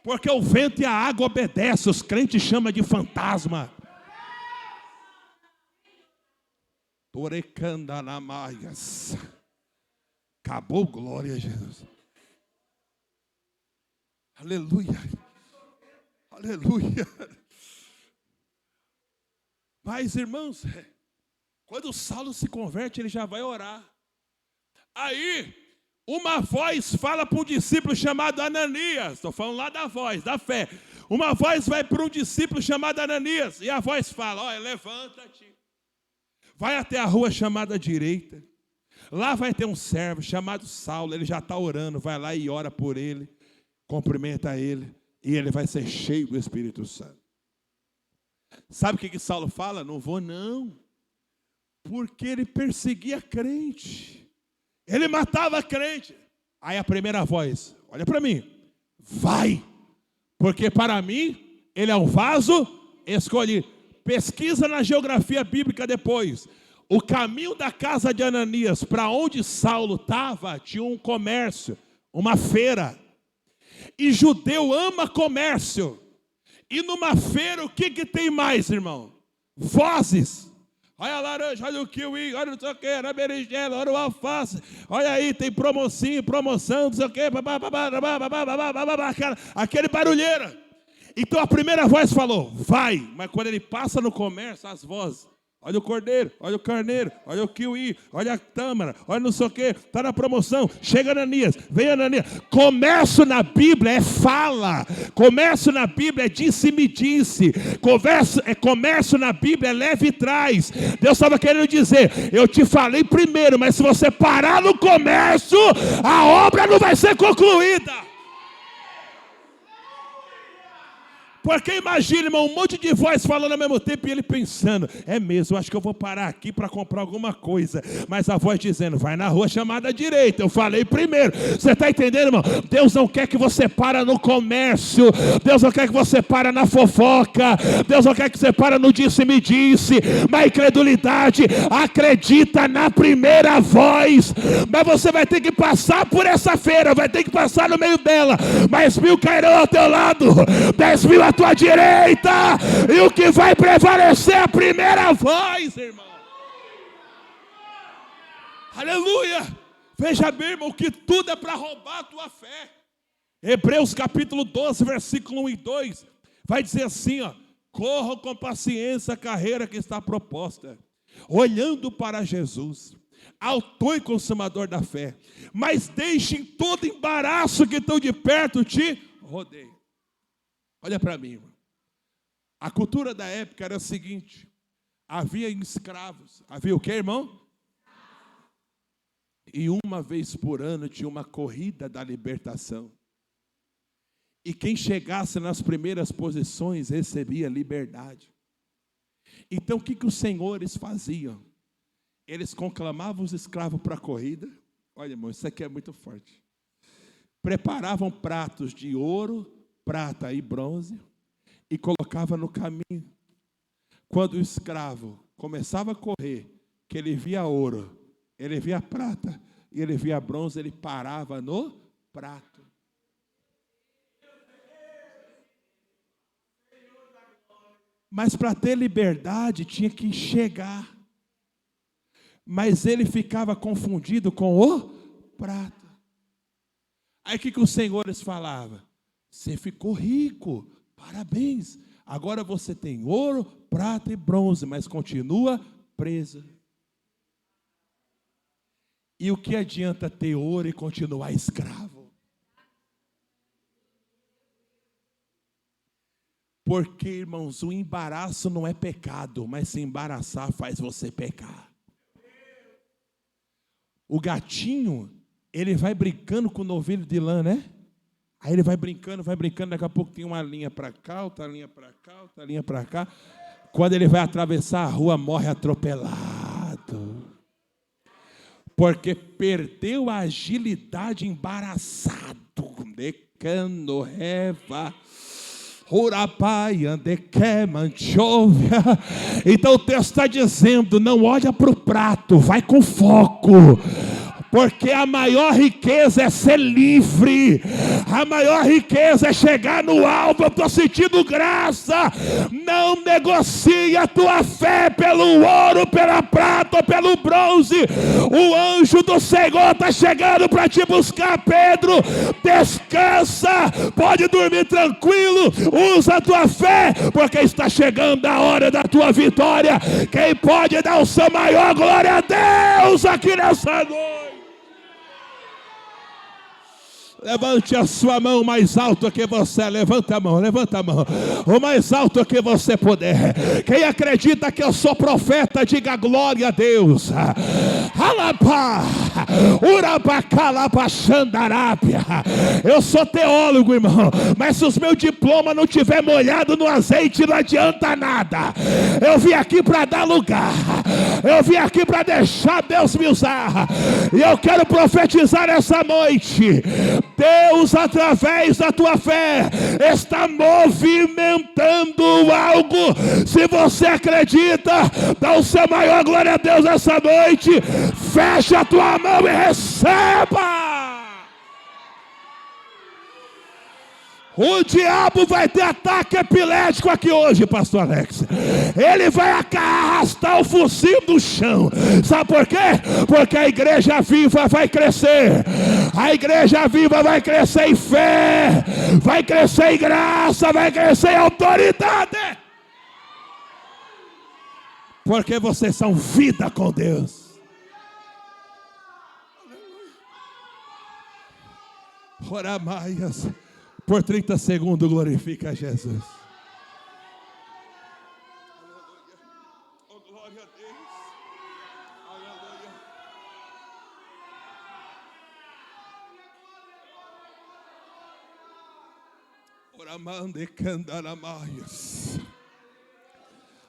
Porque o vento e a água obedecem, os crentes chamam de fantasma. Torecandanamaias. Acabou, glória a Jesus. Aleluia. Aleluia. Mas, irmãos, quando Saulo se converte, ele já vai orar. Aí, uma voz fala para um discípulo chamado Ananias. Estou falando lá da voz, da fé. Uma voz vai para um discípulo chamado Ananias. E a voz fala, olha, levanta-te. Vai até a rua chamada direita. Lá vai ter um servo chamado Saulo. Ele já está orando. Vai lá e ora por ele. Cumprimenta ele. E ele vai ser cheio do Espírito Santo. Sabe o que Saulo fala? Não vou não. Porque ele perseguia crente. Ele matava crente. Aí a primeira voz. Olha para mim. Vai. Porque para mim ele é um vaso escolhido. Pesquisa na geografia bíblica depois. O caminho da casa de Ananias, para onde Saulo estava, tinha um comércio, uma feira. E judeu ama comércio. E numa feira, o que tem mais, irmão? Vozes. Olha a laranja, olha o kiwi, olha não sei o que, olha a berinjela, olha o alface. Olha aí, tem promoção, não sei o que. Aquele barulheira. Então a primeira voz falou, vai. Mas quando ele passa no comércio, as vozes. Olha o cordeiro, olha o carneiro, olha o kiwi, olha a tâmara, olha não sei o que, está na promoção, chega Ananias, vem Ananias. Comércio na Bíblia é fala, comércio na Bíblia é disse-me-disse, comércio na Bíblia é leve e traz. Deus estava querendo dizer, eu te falei primeiro, mas se você parar no comércio, a obra não vai ser concluída. Porque imagina, irmão, um monte de voz falando ao mesmo tempo e ele pensando, é mesmo, acho que eu vou parar aqui para comprar alguma coisa. Mas a voz dizendo, vai na rua chamada direita, eu falei primeiro. Você está entendendo, irmão? Deus não quer que você pare no comércio, Deus não quer que você pare na fofoca, Deus não quer que você pare no disse-me-disse, na incredulidade, acredita na primeira voz. Mas você vai ter que passar por essa feira, vai ter que passar no meio dela, mas 1000 cairão ao teu lado, 10.000 à tua direita, e o que vai prevalecer é a primeira voz, irmão. Aleluia. Veja bem, irmão, que tudo é para roubar a tua fé. Hebreus capítulo 12, versículo 1 e 2, vai dizer assim, ó, corram com paciência a carreira que está proposta, olhando para Jesus, autor e consumador da fé, mas deixem todo embaraço que estão de perto te rodeiem. Olha para mim, irmão. A cultura da época era a seguinte, havia escravos, havia o que, irmão? E uma vez por ano tinha uma corrida da libertação. E quem chegasse nas primeiras posições recebia liberdade. Então o que os senhores faziam? Eles conclamavam os escravos para a corrida. Olha, irmão, isso aqui é muito forte. Preparavam pratos de ouro, prata e bronze e colocavam no caminho. Quando o escravo começava a correr, que ele via ouro, ele via prata e ele via bronze, ele parava no prato. Mas para ter liberdade tinha que chegar. Mas ele ficava confundido com o prato. Aí o que os senhores falavam? Você ficou rico, parabéns. Agora você tem ouro, prata e bronze, mas continua preso. E o que adianta ter ouro e continuar escravo? Porque, irmãos, o embaraço não é pecado, mas se embaraçar faz você pecar. O gatinho, Ele vai brincando com o novilho de lã, né? Aí ele vai brincando, daqui a pouco tem uma linha para cá, outra linha para cá, outra linha para cá. Quando ele vai atravessar a rua, morre atropelado. Porque perdeu a agilidade, embaraçado. Decano, reva, urapaia, dequemanchóvia. Então o texto está dizendo, não olha para o prato, vai com foco. Porque a maior riqueza é ser livre. A maior riqueza é chegar no alvo. Eu estou sentindo graça. Não negocie a tua fé pelo ouro, pela prata ou pelo bronze. O anjo do Senhor está chegando para te buscar, Pedro. Descansa. Pode dormir tranquilo. Usa a tua fé, porque está chegando a hora da tua vitória. Quem pode dar o seu maior glória a Deus aqui nessa noite? Levante a sua mão mais alto que você. Levanta a mão, levanta a mão. O mais alto que você puder. Quem acredita que eu sou profeta, diga glória a Deus. Alapá, urabacalapachandarápia. Eu sou teólogo, irmão. Mas se os meus diplomas não tiver molhado no azeite, não adianta nada. Eu vim aqui para dar lugar. Eu vim aqui para deixar Deus me usar. E eu quero profetizar essa noite. Deus, através da tua fé, está movimentando algo. Se você acredita, dá o seu maior glória a Deus essa noite. Fecha a tua mão e receba. O diabo vai ter ataque epilético aqui hoje, pastor Alex. Ele vai arrastar o focinho do chão. Sabe por quê? Porque a igreja viva vai crescer. A igreja viva vai crescer em fé, vai crescer em graça, vai crescer em autoridade. Porque vocês são vida com Deus. Oramaias. Por 30 segundos, glorifica a Jesus. Oh, glória a Deus. Aleluia. Oramande candaramaias.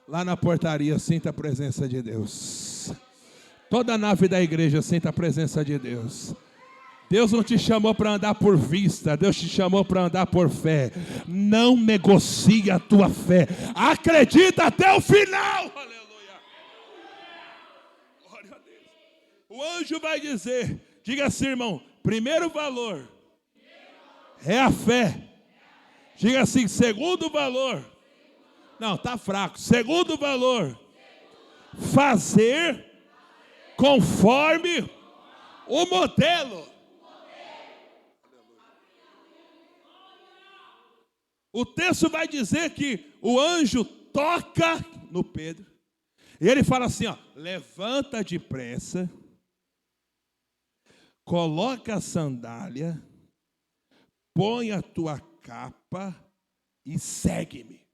Lá na portaria, sinta a presença de Deus. Toda a nave da igreja, sinta a presença de Deus. Deus não te chamou para andar por vista, Deus te chamou para andar por fé. Não negocie a tua fé, acredita até o final. Aleluia. Glória a Deus. O anjo vai dizer, diga assim, irmão, primeiro valor é a fé. Diga assim, segundo valor, não, está fraco. Segundo valor, fazer conforme o modelo. O texto vai dizer que o anjo toca no Pedro. E ele fala assim, ó, levanta depressa, coloca a sandália, põe a tua capa e segue-me.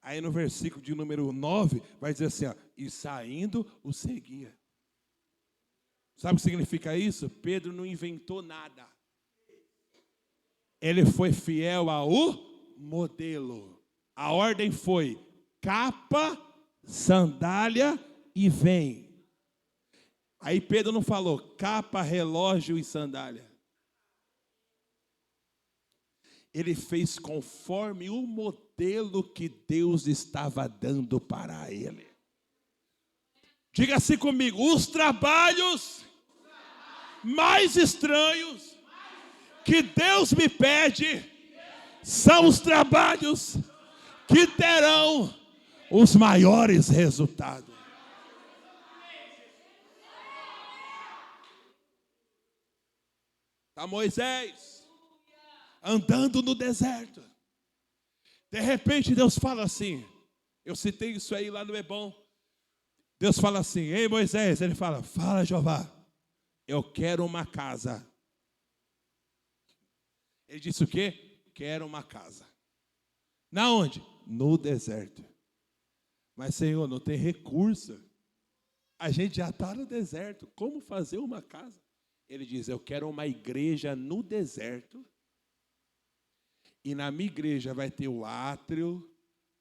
Aí no versículo de número 9, vai dizer assim, ó, e saindo o seguia. Sabe o que significa isso? Pedro não inventou nada. Ele foi fiel ao modelo. A ordem foi capa, sandália e vem. Aí Pedro não falou capa, relógio e sandália. Ele fez conforme o modelo que Deus estava dando para ele. Diga assim comigo, os trabalhos mais estranhos que Deus me pede são os trabalhos que terão os maiores resultados. Está Moisés andando no deserto. De repente Deus fala assim, eu citei isso aí lá no Ebom. Deus fala assim, ei Moisés, ele fala, fala Jeová, eu quero uma casa. Ele disse o quê? Quero uma casa. Na onde? No deserto. Mas Senhor, não tem recurso. A gente já está no deserto. Como fazer uma casa? Ele diz, eu quero uma igreja no deserto. E na minha igreja vai ter o átrio,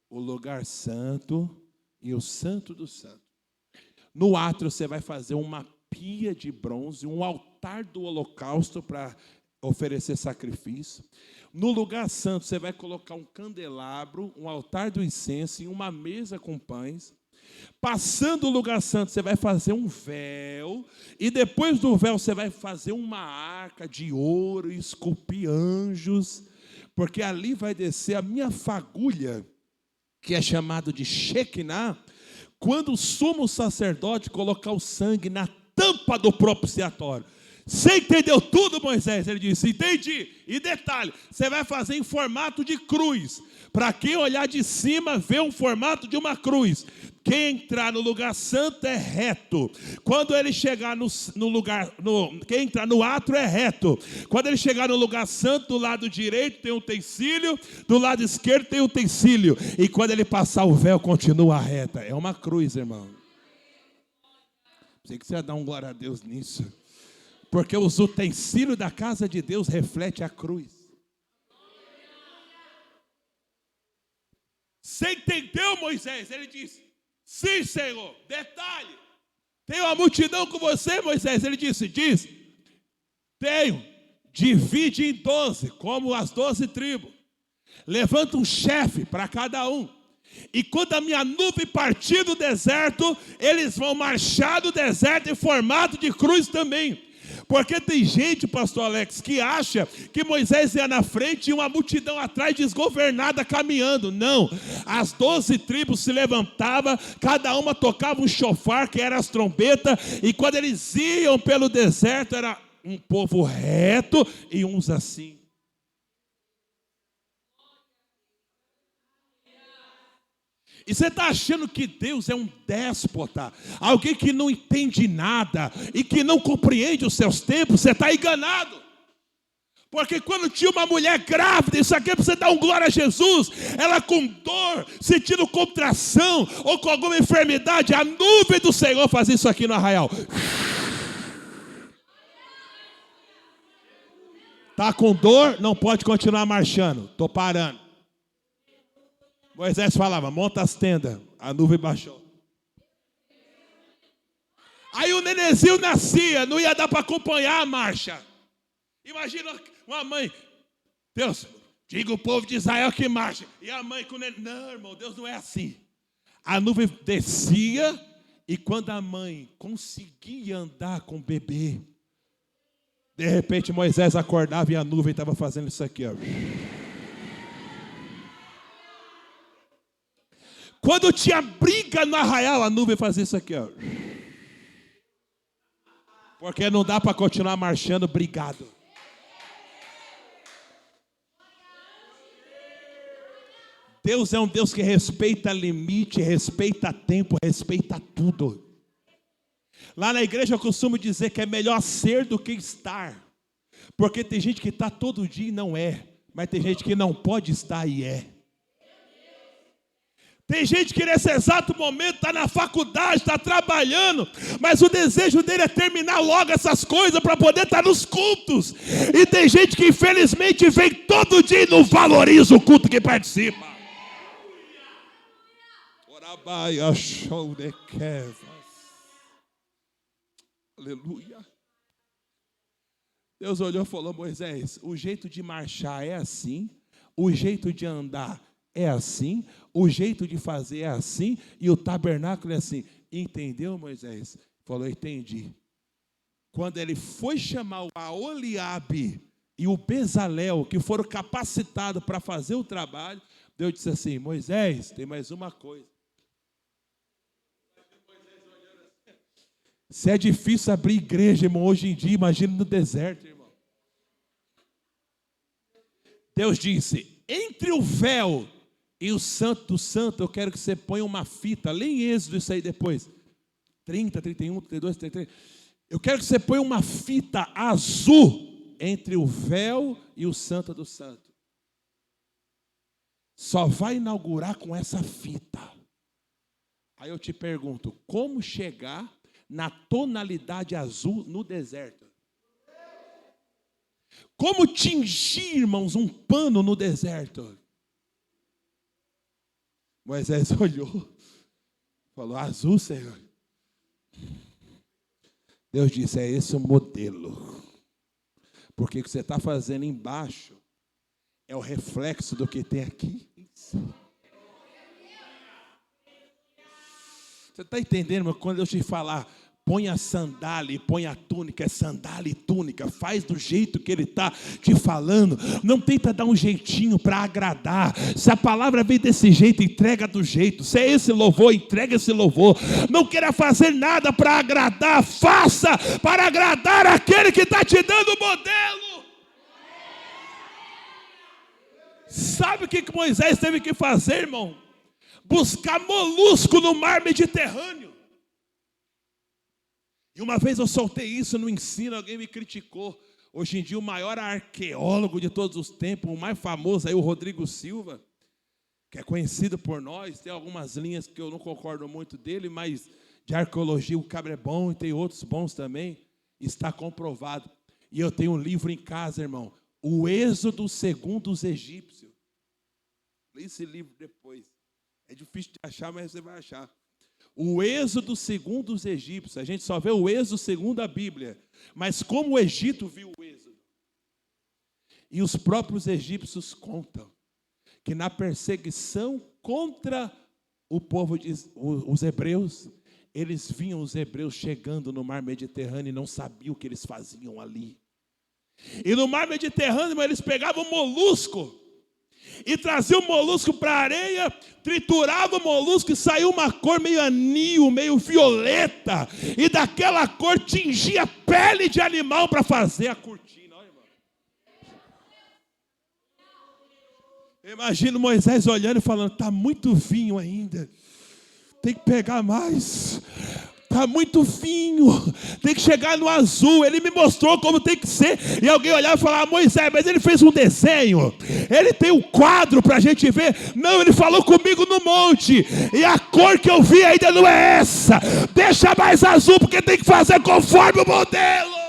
o lugar santo e o santo do santo. No átrio você vai fazer uma pia de bronze, um altar do holocausto para oferecer sacrifício. No lugar santo você vai colocar um candelabro, um altar do incenso e uma mesa com pães. Passando o lugar santo, você vai fazer um véu, e depois do véu você vai fazer uma arca de ouro e esculpir anjos, porque ali vai descer a minha fagulha, que é chamado de Shekinah, quando o sumo sacerdote colocar o sangue na tampa do propiciatório. Você entendeu tudo, Moisés? Ele disse, entendi. E detalhe, você vai fazer em formato de cruz. Para quem olhar de cima, ver um formato de uma cruz. Quem entrar no lugar santo é reto. Quando ele chegar no lugar, quem entrar no átrio é reto. Quando ele chegar no lugar santo, do lado direito tem um utensílio, do lado esquerdo tem um utensílio. E quando ele passar o véu, continua reta. É uma cruz, irmão. Sei que você vai dar um glória a Deus nisso. Porque os utensílios da casa de Deus refletem a cruz. Você entendeu, Moisés? Ele disse, sim, Senhor. Detalhe, tem uma multidão com você, Moisés? Ele disse, tenho. Divide em 12, como as 12 tribos. Levanta um chefe para cada um. E quando a minha nuvem partir do deserto, eles vão marchar do deserto em formato de cruz também. Porque tem gente, pastor Alex, que acha que Moisés ia na frente e uma multidão atrás desgovernada caminhando. Não, as 12 tribos se levantavam, cada uma tocava um chofar, que era as trombetas, e quando eles iam pelo deserto, era um povo reto e uns assim. E você está achando que Deus é um déspota, alguém que não entende nada e que não compreende os seus tempos? Você está enganado. Porque quando tinha uma mulher grávida, isso aqui é para você dar um glória a Jesus, ela com dor, sentindo contração ou com alguma enfermidade, a nuvem do Senhor fazia isso aqui no arraial. Está com dor, não pode continuar marchando, estou parando. Moisés falava, monta as tendas, a nuvem baixou. Aí o nenenzinho nascia, não ia dar para acompanhar a marcha. Imagina uma mãe, Deus, diga o povo de Israel que marcha. E a mãe com o neném, não, irmão, Deus não é assim. A nuvem descia, e quando a mãe conseguia andar com o bebê, de repente Moisés acordava e a nuvem estava fazendo isso aqui, ó. Quando tinha briga no arraial, a nuvem fazia isso aqui, ó. Porque não dá para continuar marchando brigado. Deus é um Deus que respeita limite, respeita tempo, respeita tudo. Lá na igreja eu costumo dizer que é melhor ser do que estar. Porque tem gente que está todo dia e não é. Mas tem gente que não pode estar e é. Tem gente que nesse exato momento está na faculdade, está trabalhando, mas o desejo dele é terminar logo essas coisas para poder estar nos cultos. E tem gente que infelizmente vem todo dia e não valoriza o culto que participa. Aleluia. Deus olhou e falou, Moisés, o jeito de marchar é assim, o jeito de andar é assim, o jeito de fazer é assim, e o tabernáculo é assim. Entendeu, Moisés? Falou, entendi. Quando ele foi chamar a Oliabe e o Bezalel, que foram capacitados para fazer o trabalho, Deus disse assim, Moisés, tem mais uma coisa. Se é difícil abrir igreja, irmão, hoje em dia, imagina no deserto, irmão. Deus disse, entre o véu e o santo do santo, eu quero que você ponha uma fita, lê em Êxodo isso aí depois, 30, 31, 32, 33, eu quero que você ponha uma fita azul entre o véu e o santo do santo. Só vai inaugurar com essa fita. Aí eu te pergunto, como chegar na tonalidade azul no deserto? Como tingir, irmãos, um pano no deserto? Moisés olhou, falou: azul, Senhor. Deus disse: é esse o modelo. Porque o que você está fazendo embaixo é o reflexo do que tem aqui. Você está entendendo, meu? Quando eu te falar, põe a sandália e põe a túnica, é sandália e túnica, faz do jeito que ele está te falando, não tenta dar um jeitinho para agradar. Se a palavra vem desse jeito, entrega do jeito. Se é esse louvor, entrega esse louvor. Não queira fazer nada para agradar, faça para agradar aquele que está te dando o modelo. Sabe o que Moisés teve que fazer, irmão? Buscar molusco no mar Mediterrâneo. E uma vez eu soltei isso no ensino, alguém me criticou. Hoje em dia o maior arqueólogo de todos os tempos, o mais famoso aí, o Rodrigo Silva, que é conhecido por nós, tem algumas linhas que eu não concordo muito dele, mas de arqueologia o cabra é bom e tem outros bons também, está comprovado. E eu tenho um livro em casa, irmão, O Êxodo segundo os Egípcios. Lê esse livro depois. É difícil de achar, mas você vai achar. O Êxodo segundo os egípcios. A gente só vê o Êxodo segundo a Bíblia. Mas como o Egito viu o Êxodo? E os próprios egípcios contam que na perseguição contra o povo, os hebreus, eles viam os hebreus chegando no mar Mediterrâneo e não sabiam o que eles faziam ali. E no mar Mediterrâneo eles pegavam molusco e traziam o molusco para a areia, trituravam o molusco e saiu uma cor meio anil, meio violeta, e daquela cor tingia pele de animal para fazer a cortina. Olha, irmão. Imagina Moisés olhando e falando: está muito vinho ainda, tem que pegar mais. Está muito vinho, tem que chegar no azul. Ele me mostrou como tem que ser. E alguém olhava e falava: Moisés, mas ele fez um desenho, ele tem um quadro para a gente ver. Não, ele falou comigo no monte, e a cor que eu vi ainda não é essa. Deixa mais azul, porque tem que fazer conforme o modelo.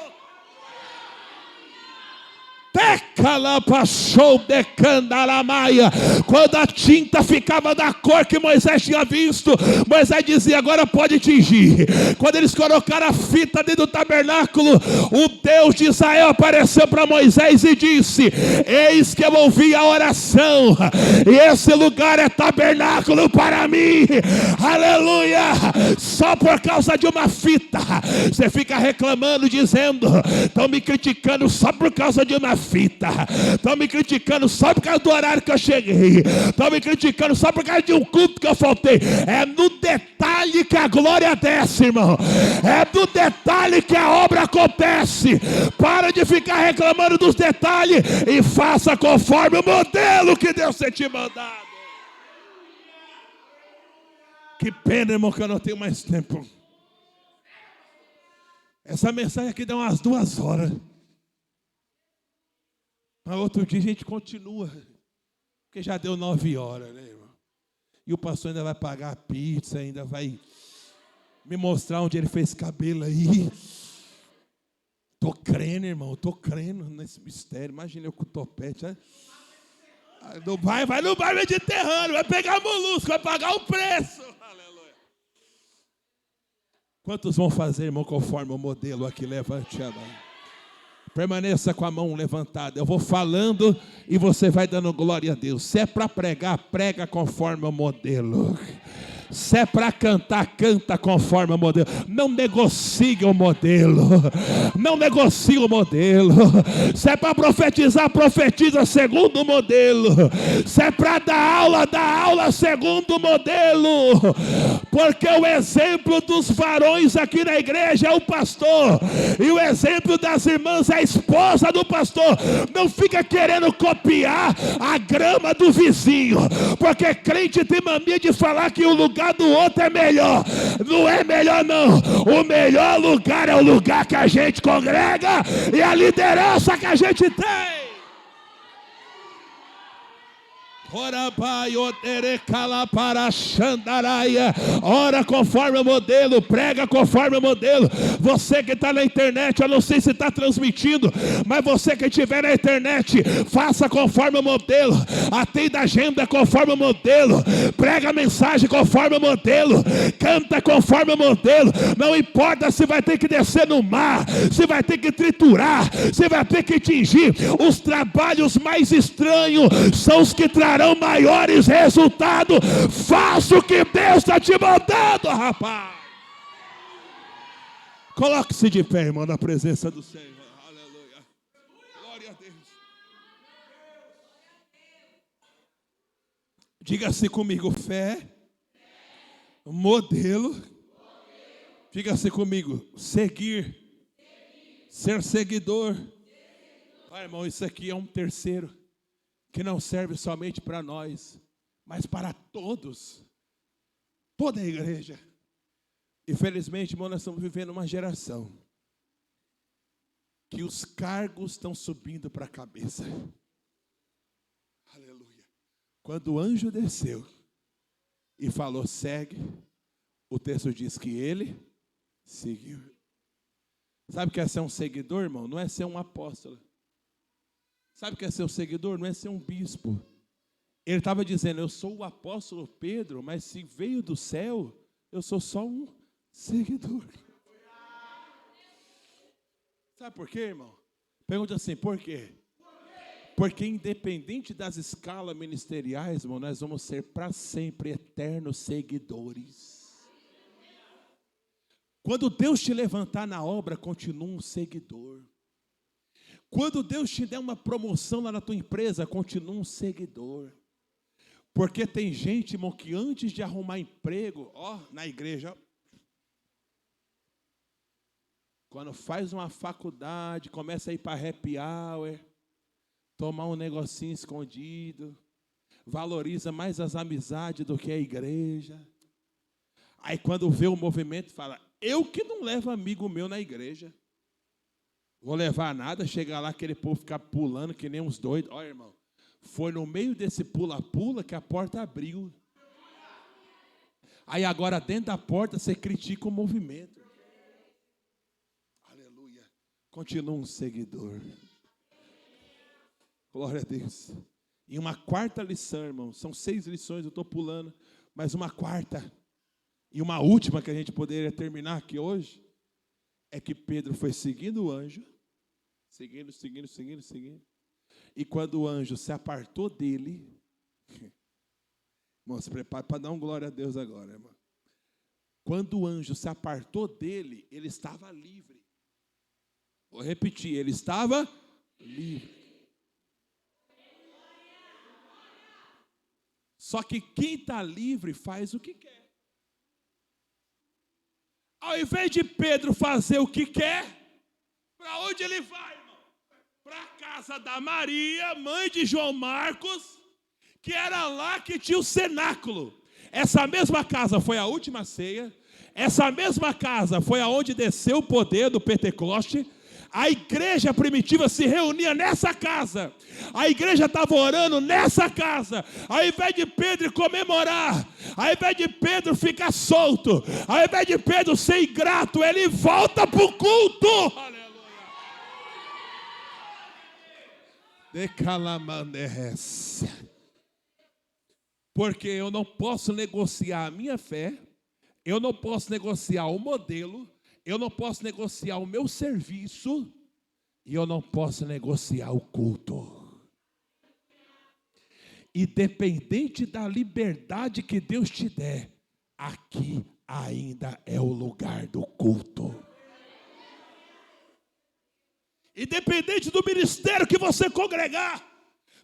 Quando a tinta ficava da cor que Moisés tinha visto, Moisés dizia: agora pode tingir. Quando eles colocaram a fita dentro do tabernáculo, o Deus de Israel apareceu para Moisés e disse: eis que eu ouvi a oração, e esse lugar é tabernáculo para mim. Aleluia. Só por causa de uma fita você fica reclamando, dizendo: estão me criticando só por causa de uma fita, estão me criticando só por causa do horário que eu cheguei, estão me criticando só por causa de um culto que eu faltei. É no detalhe que a glória desce, irmão. É no detalhe que a obra acontece. Para de ficar reclamando dos detalhes e faça conforme o modelo que Deus tem te mandado. Que pena, irmão, que eu não tenho mais tempo. Essa mensagem aqui dá umas 2 horas. Mas outro dia a gente continua, porque já deu 9 horas, né, irmão? E o pastor ainda vai pagar a pizza, ainda vai me mostrar onde ele fez cabelo aí. Tô crendo, irmão, tô crendo nesse mistério. Imagina eu com o topete, né? Vai no bar Mediterrâneo, vai pegar molusco, vai pagar o preço. Aleluia. Quantos vão fazer, irmão, conforme o modelo aqui? Levante a mão. Permaneça com a mão levantada. Eu vou falando e você vai dando glória a Deus. Se é para pregar, prega conforme o modelo. Se é para cantar, canta conforme o modelo. Não negocie o modelo. Não negocie o modelo. Se é para profetizar, profetiza segundo o modelo. Se é para dar aula segundo o modelo. Porque o exemplo dos varões aqui na igreja é o pastor. E o exemplo das irmãs é a esposa do pastor. Não fica querendo copiar a grama do vizinho. Porque crente tem mania de falar que o lugar do outro é melhor. Não é melhor não. O melhor lugar é o lugar que a gente congrega e a liderança que a gente tem. Ora conforme o modelo, prega conforme o modelo. Você que está na internet, eu não sei se está transmitindo, mas você que estiver na internet, faça conforme o modelo, atenda a agenda conforme o modelo, prega a mensagem conforme o modelo, canta conforme o modelo. Não importa se vai ter que descer no mar, se vai ter que triturar, se vai ter que tingir. Os trabalhos mais estranhos são os que trarão maiores resultados. Faça o que Deus está te mandando, rapaz. Coloque-se de pé, irmão, na presença do Senhor. Aleluia. Glória a Deus. Diga-se comigo, fé, modelo. Diga-se comigo, seguir, ser seguidor. Irmão, isso aqui é um terceiro que não serve somente para nós, mas para todos, toda a igreja. Infelizmente, irmão, nós estamos vivendo uma geração que os cargos estão subindo para a cabeça. Aleluia. Quando o anjo desceu e falou, segue, o texto diz que ele seguiu. Sabe o que é ser um seguidor, irmão? Não é ser um apóstolo. Sabe o que é ser um seguidor? Não é ser um bispo. Ele estava dizendo, eu sou o apóstolo Pedro, mas se veio do céu, eu sou só um seguidor. Sabe por quê, irmão? Pergunta assim, por quê? Porque independente das escalas ministeriais, irmão, nós vamos ser para sempre eternos seguidores. Quando Deus te levantar na obra, continua um seguidor. Quando Deus te der uma promoção lá na tua empresa, continua um seguidor. Porque tem gente, irmão, que antes de arrumar emprego, na igreja, quando faz uma faculdade, começa a ir para happy hour, tomar um negocinho escondido, valoriza mais as amizades do que a igreja. Aí quando vê o movimento, fala, eu que não levo amigo meu na igreja. Vou levar nada, chegar lá, aquele povo ficar pulando que nem uns doidos. Olha, irmão, foi no meio desse pula-pula que a porta abriu. Aí agora dentro da porta você critica o movimento. Aleluia. Continua um seguidor. Glória a Deus. E uma quarta lição, irmão. São 6 lições, eu estou pulando. Mas uma quarta. E uma última que a gente poderia terminar aqui hoje. É que Pedro foi seguindo o anjo. Seguindo. E quando o anjo se apartou dele, irmão, se prepare para dar um glória a Deus agora, irmão. Quando o anjo se apartou dele, ele estava livre. Vou repetir, ele estava livre. Só que quem está livre faz o que quer. Ao invés de Pedro fazer o que quer, para onde ele vai, irmão? Para a casa da Maria, mãe de João Marcos, que era lá que tinha o cenáculo. Essa mesma casa foi a última ceia. Essa mesma casa foi aonde desceu o poder do Pentecoste. A igreja primitiva se reunia nessa casa. A igreja estava orando nessa casa. Ao invés de Pedro comemorar, ao invés de Pedro ficar solto, ao invés de Pedro ser ingrato, ele volta para o culto. Aleluia. Porque eu não posso negociar a minha fé, eu não posso negociar o modelo, eu não posso negociar o meu serviço e eu não posso negociar o culto. Independente da liberdade que Deus te der, aqui ainda é o lugar do culto. Independente do ministério que você congregar,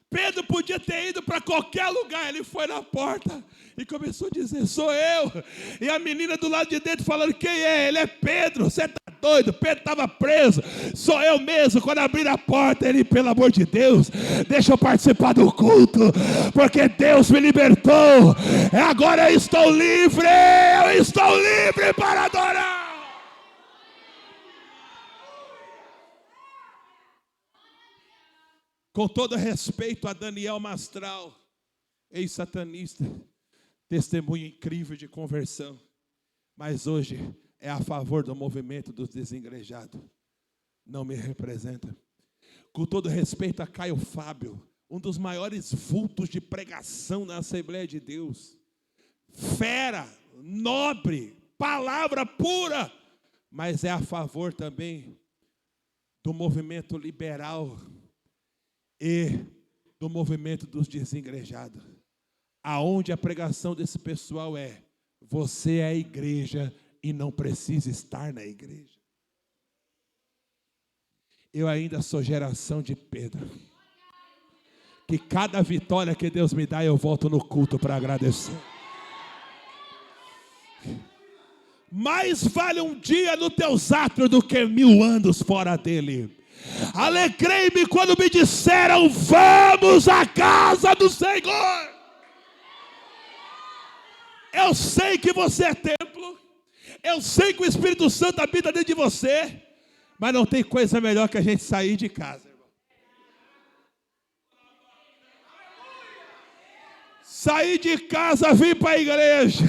Pedro podia ter ido para qualquer lugar, ele foi na porta e começou a dizer, sou eu. E a menina do lado de dentro falando, quem é? Ele é Pedro, você está doido, Pedro estava preso, sou eu mesmo. Quando abrir a porta, ele, pelo amor de Deus, deixa eu participar do culto, porque Deus me libertou, agora eu estou livre para adorar. Com todo respeito a Daniel Mastral, ex-satanista, testemunho incrível de conversão, mas hoje é a favor do movimento dos desigrejados. Não me representa. Com todo respeito a Caio Fábio, um dos maiores vultos de pregação na Assembleia de Deus. Fera, nobre, palavra pura, mas é a favor também do movimento liberal e do movimento dos desigrejados. Aonde a pregação desse pessoal é: você é a igreja e não precisa estar na igreja. Eu ainda sou geração de Pedro, que cada vitória que Deus me dá, eu volto no culto para agradecer. Mais vale um dia no teus átrios do que 1000 anos fora dele. Alegrei-me quando me disseram: vamos à casa do Senhor. Eu sei que você é templo, eu sei que o Espírito Santo habita dentro de você, mas não tem coisa melhor que a gente sair de casa, irmão. Sair de casa, vir para a igreja.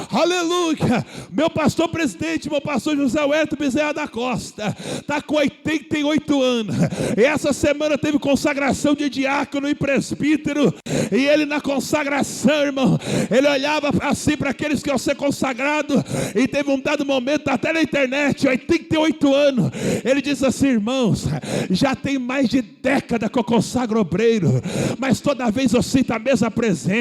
Aleluia. Meu pastor presidente, meu pastor José Huerto Bezerra da Costa, está com 88 anos. E essa semana teve consagração de diácono e presbítero. E ele na consagração, irmão, ele olhava assim para aqueles que iam ser consagrados. E teve um dado momento, até na internet, 88 anos. Ele disse assim: irmãos, já tem mais de década que eu consagro obreiro, mas toda vez eu sinto a mesma presença.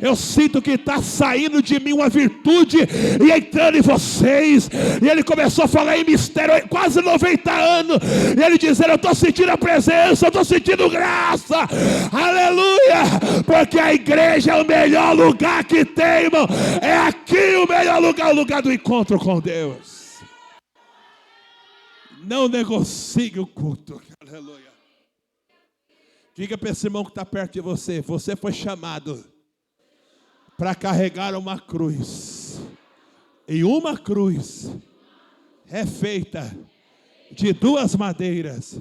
Eu sinto que está saindo de mim uma virtude e entrando em vocês. E ele começou a falar em mistério, quase 90 anos. E ele dizendo: eu estou sentindo a presença, eu estou sentindo graça. Aleluia! Porque a igreja é o melhor lugar que tem, irmão. É aqui o melhor lugar, o lugar do encontro com Deus. Não negocie o culto. Aleluia. Diga para esse irmão que está perto de você: você foi chamado para carregar uma cruz. E uma cruz é feita de 2 madeiras,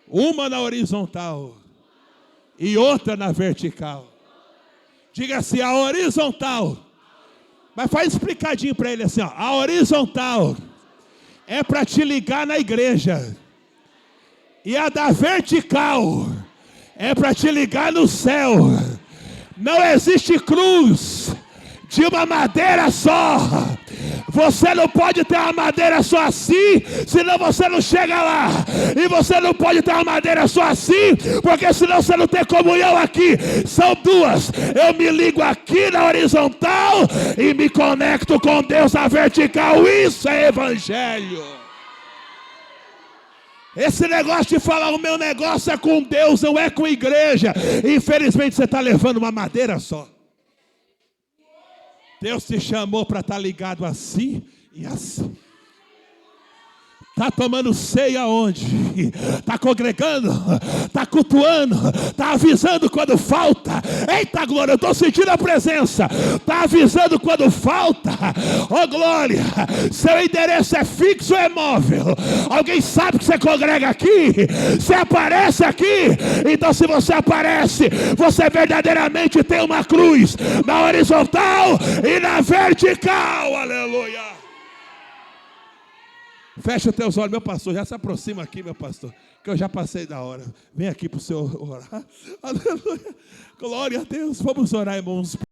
uma na horizontal e outra na vertical. Diga assim: a horizontal, mas faz explicadinho para ele assim, ó, a horizontal é para te ligar na igreja, e a da vertical é para te ligar no céu. Não existe cruz de uma madeira só. Você não pode ter uma madeira só assim, senão você não chega lá. E você não pode ter uma madeira só assim, porque senão você não tem comunhão aqui. São 2. Eu me ligo aqui na horizontal e me conecto com Deus na vertical. Isso é evangelho. Esse negócio de falar o meu negócio é com Deus, não é com a igreja. Infelizmente você está levando uma madeira só. Deus te chamou para estar ligado assim e assim. Está tomando ceia onde? Está congregando? Está cultuando? Está avisando quando falta? Eita glória, eu estou sentindo a presença. Está avisando quando falta? Oh glória, seu endereço é fixo ou é móvel? Alguém sabe que você congrega aqui? Você aparece aqui? Então se você aparece, você verdadeiramente tem uma cruz na horizontal e na vertical. Aleluia. Fecha os teus olhos, meu pastor, já se aproxima aqui, meu pastor, que eu já passei da hora. Vem aqui para o Senhor orar. Aleluia. Glória a Deus. Vamos orar, irmãos.